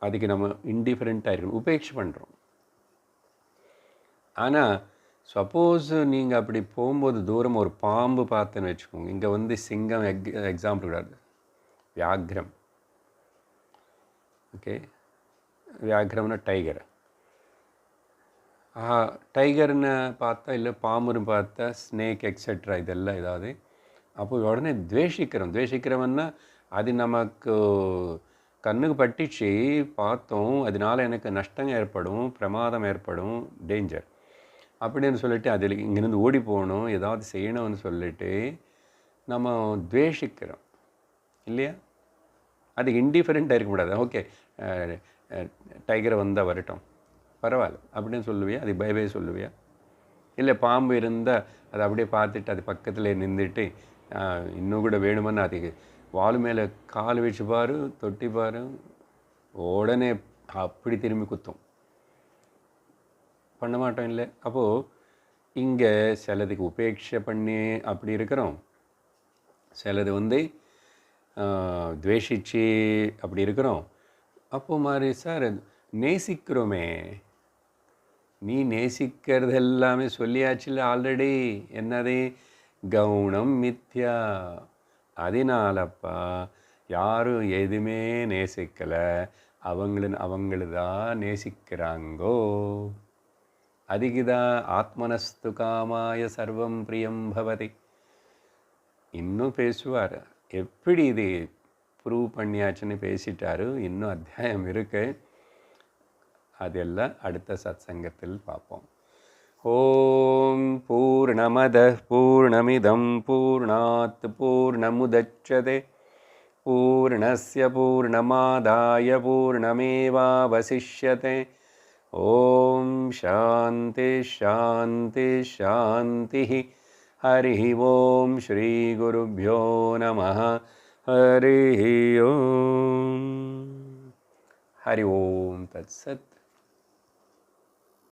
A: அதுக்கு நம்ம இன்டிஃபரெண்ட்டாக இருக்கணும், உபேட்சை பண்ணுறோம். ஆனால் சப்போஸ் நீங்கள் அப்படி போகும்போது தூரம் ஒரு பாம்பு பார்த்துன்னு வச்சுக்கோங்க. இங்கே வந்து சிங்கம் எக்ஸாம்பிள் கூடாது, வியாக்ரம். Okay, வியாக்ரம்னா tiger. டைகர்னு பார்த்தா இல்லை பாம்புன்னு பார்த்தா ஸ்னேக் எக்ஸெட்ரா இதெல்லாம் ஏதாவது அப்போ உடனே துவேஷிக்கிறவன்னா அது நமக்கு கண்ணுக்கு பட்டுச்சு பார்த்தோம், அதனால எனக்கு நஷ்டம் ஏற்படும், பிரமாதம் ஏற்படும், டேஞ்சர் அப்படின்னு சொல்லிட்டு அதில் இங்கேருந்து ஓடி போகணும், ஏதாவது செய்யணும்னு சொல்லிட்டு நம்ம துவேஷிக்கிறோம் இல்லையா? அது இன்டிஃபரெண்ட்டாக இருக்கக்கூடாது. ஓகே, டைகரை வந்தால் வரட்டும் பரவாயில்ல அப்படின்னு சொல்லுவியா? அது பை சொல்லுவியா? இல்லை பாம்பு இருந்தால் அதை அப்படியே பார்த்துட்டு அது பக்கத்தில் நின்றுட்டு இன்னும் கூட வேணுமென்னு அதுக்கு வால் மேலே கால் வச்சு பாரு, தொட்டி பாரு, உடனே அப்படி திரும்பி குத்தும். பண்ண மாட்டோம் இல்லை? அப்போது இங்கே சிலதுக்கு உபேட்சை பண்ணி அப்படி இருக்கிறோம், சிலது வந்து துவேஷிச்சு அப்படி இருக்கிறோம். அப்போது மாதிரி சார் நேசிக்கிறோமே, நீ நேசிக்கிறது எல்லாமே சொல்லியாச்சுல ஆல்ரெடி, என்னது கவுனம் மித்யா. அதனாலப்பா யாரும் எதுவுமே நேசிக்கலை, அவங்களுதான் நேசிக்கிறாங்கோ. அதுக்குதான் ஆத்மனஸ்து காமாய சர்வம் பிரியம் பவதி. இன்னும் பேசுவார், எப்படி இது ப்ரூவ் பண்ணியாச்சுன்னு பேசிட்டாரு. இன்னும் அத்தியாயம் இருக்கு, அதெல்லாம் அடுத்த சத்சங்கத்தில் பார்ப்போம். ஓம் பூர்ணமதః பூர்ணமிதம் பூர்ணாத் பூர்ணமுதச்யதே பூர்ணஸ்ய பூர்ணமாதாய பூர்ணமேவாவசிஷ்யதே. ஓம் சாந்தி சாந்தி சாந்தி. ஹரி ஓம் ஸ்ரீ குருभ्यो நமः. ஹரி ஓம். ஹரி ஓம் தத்சத்.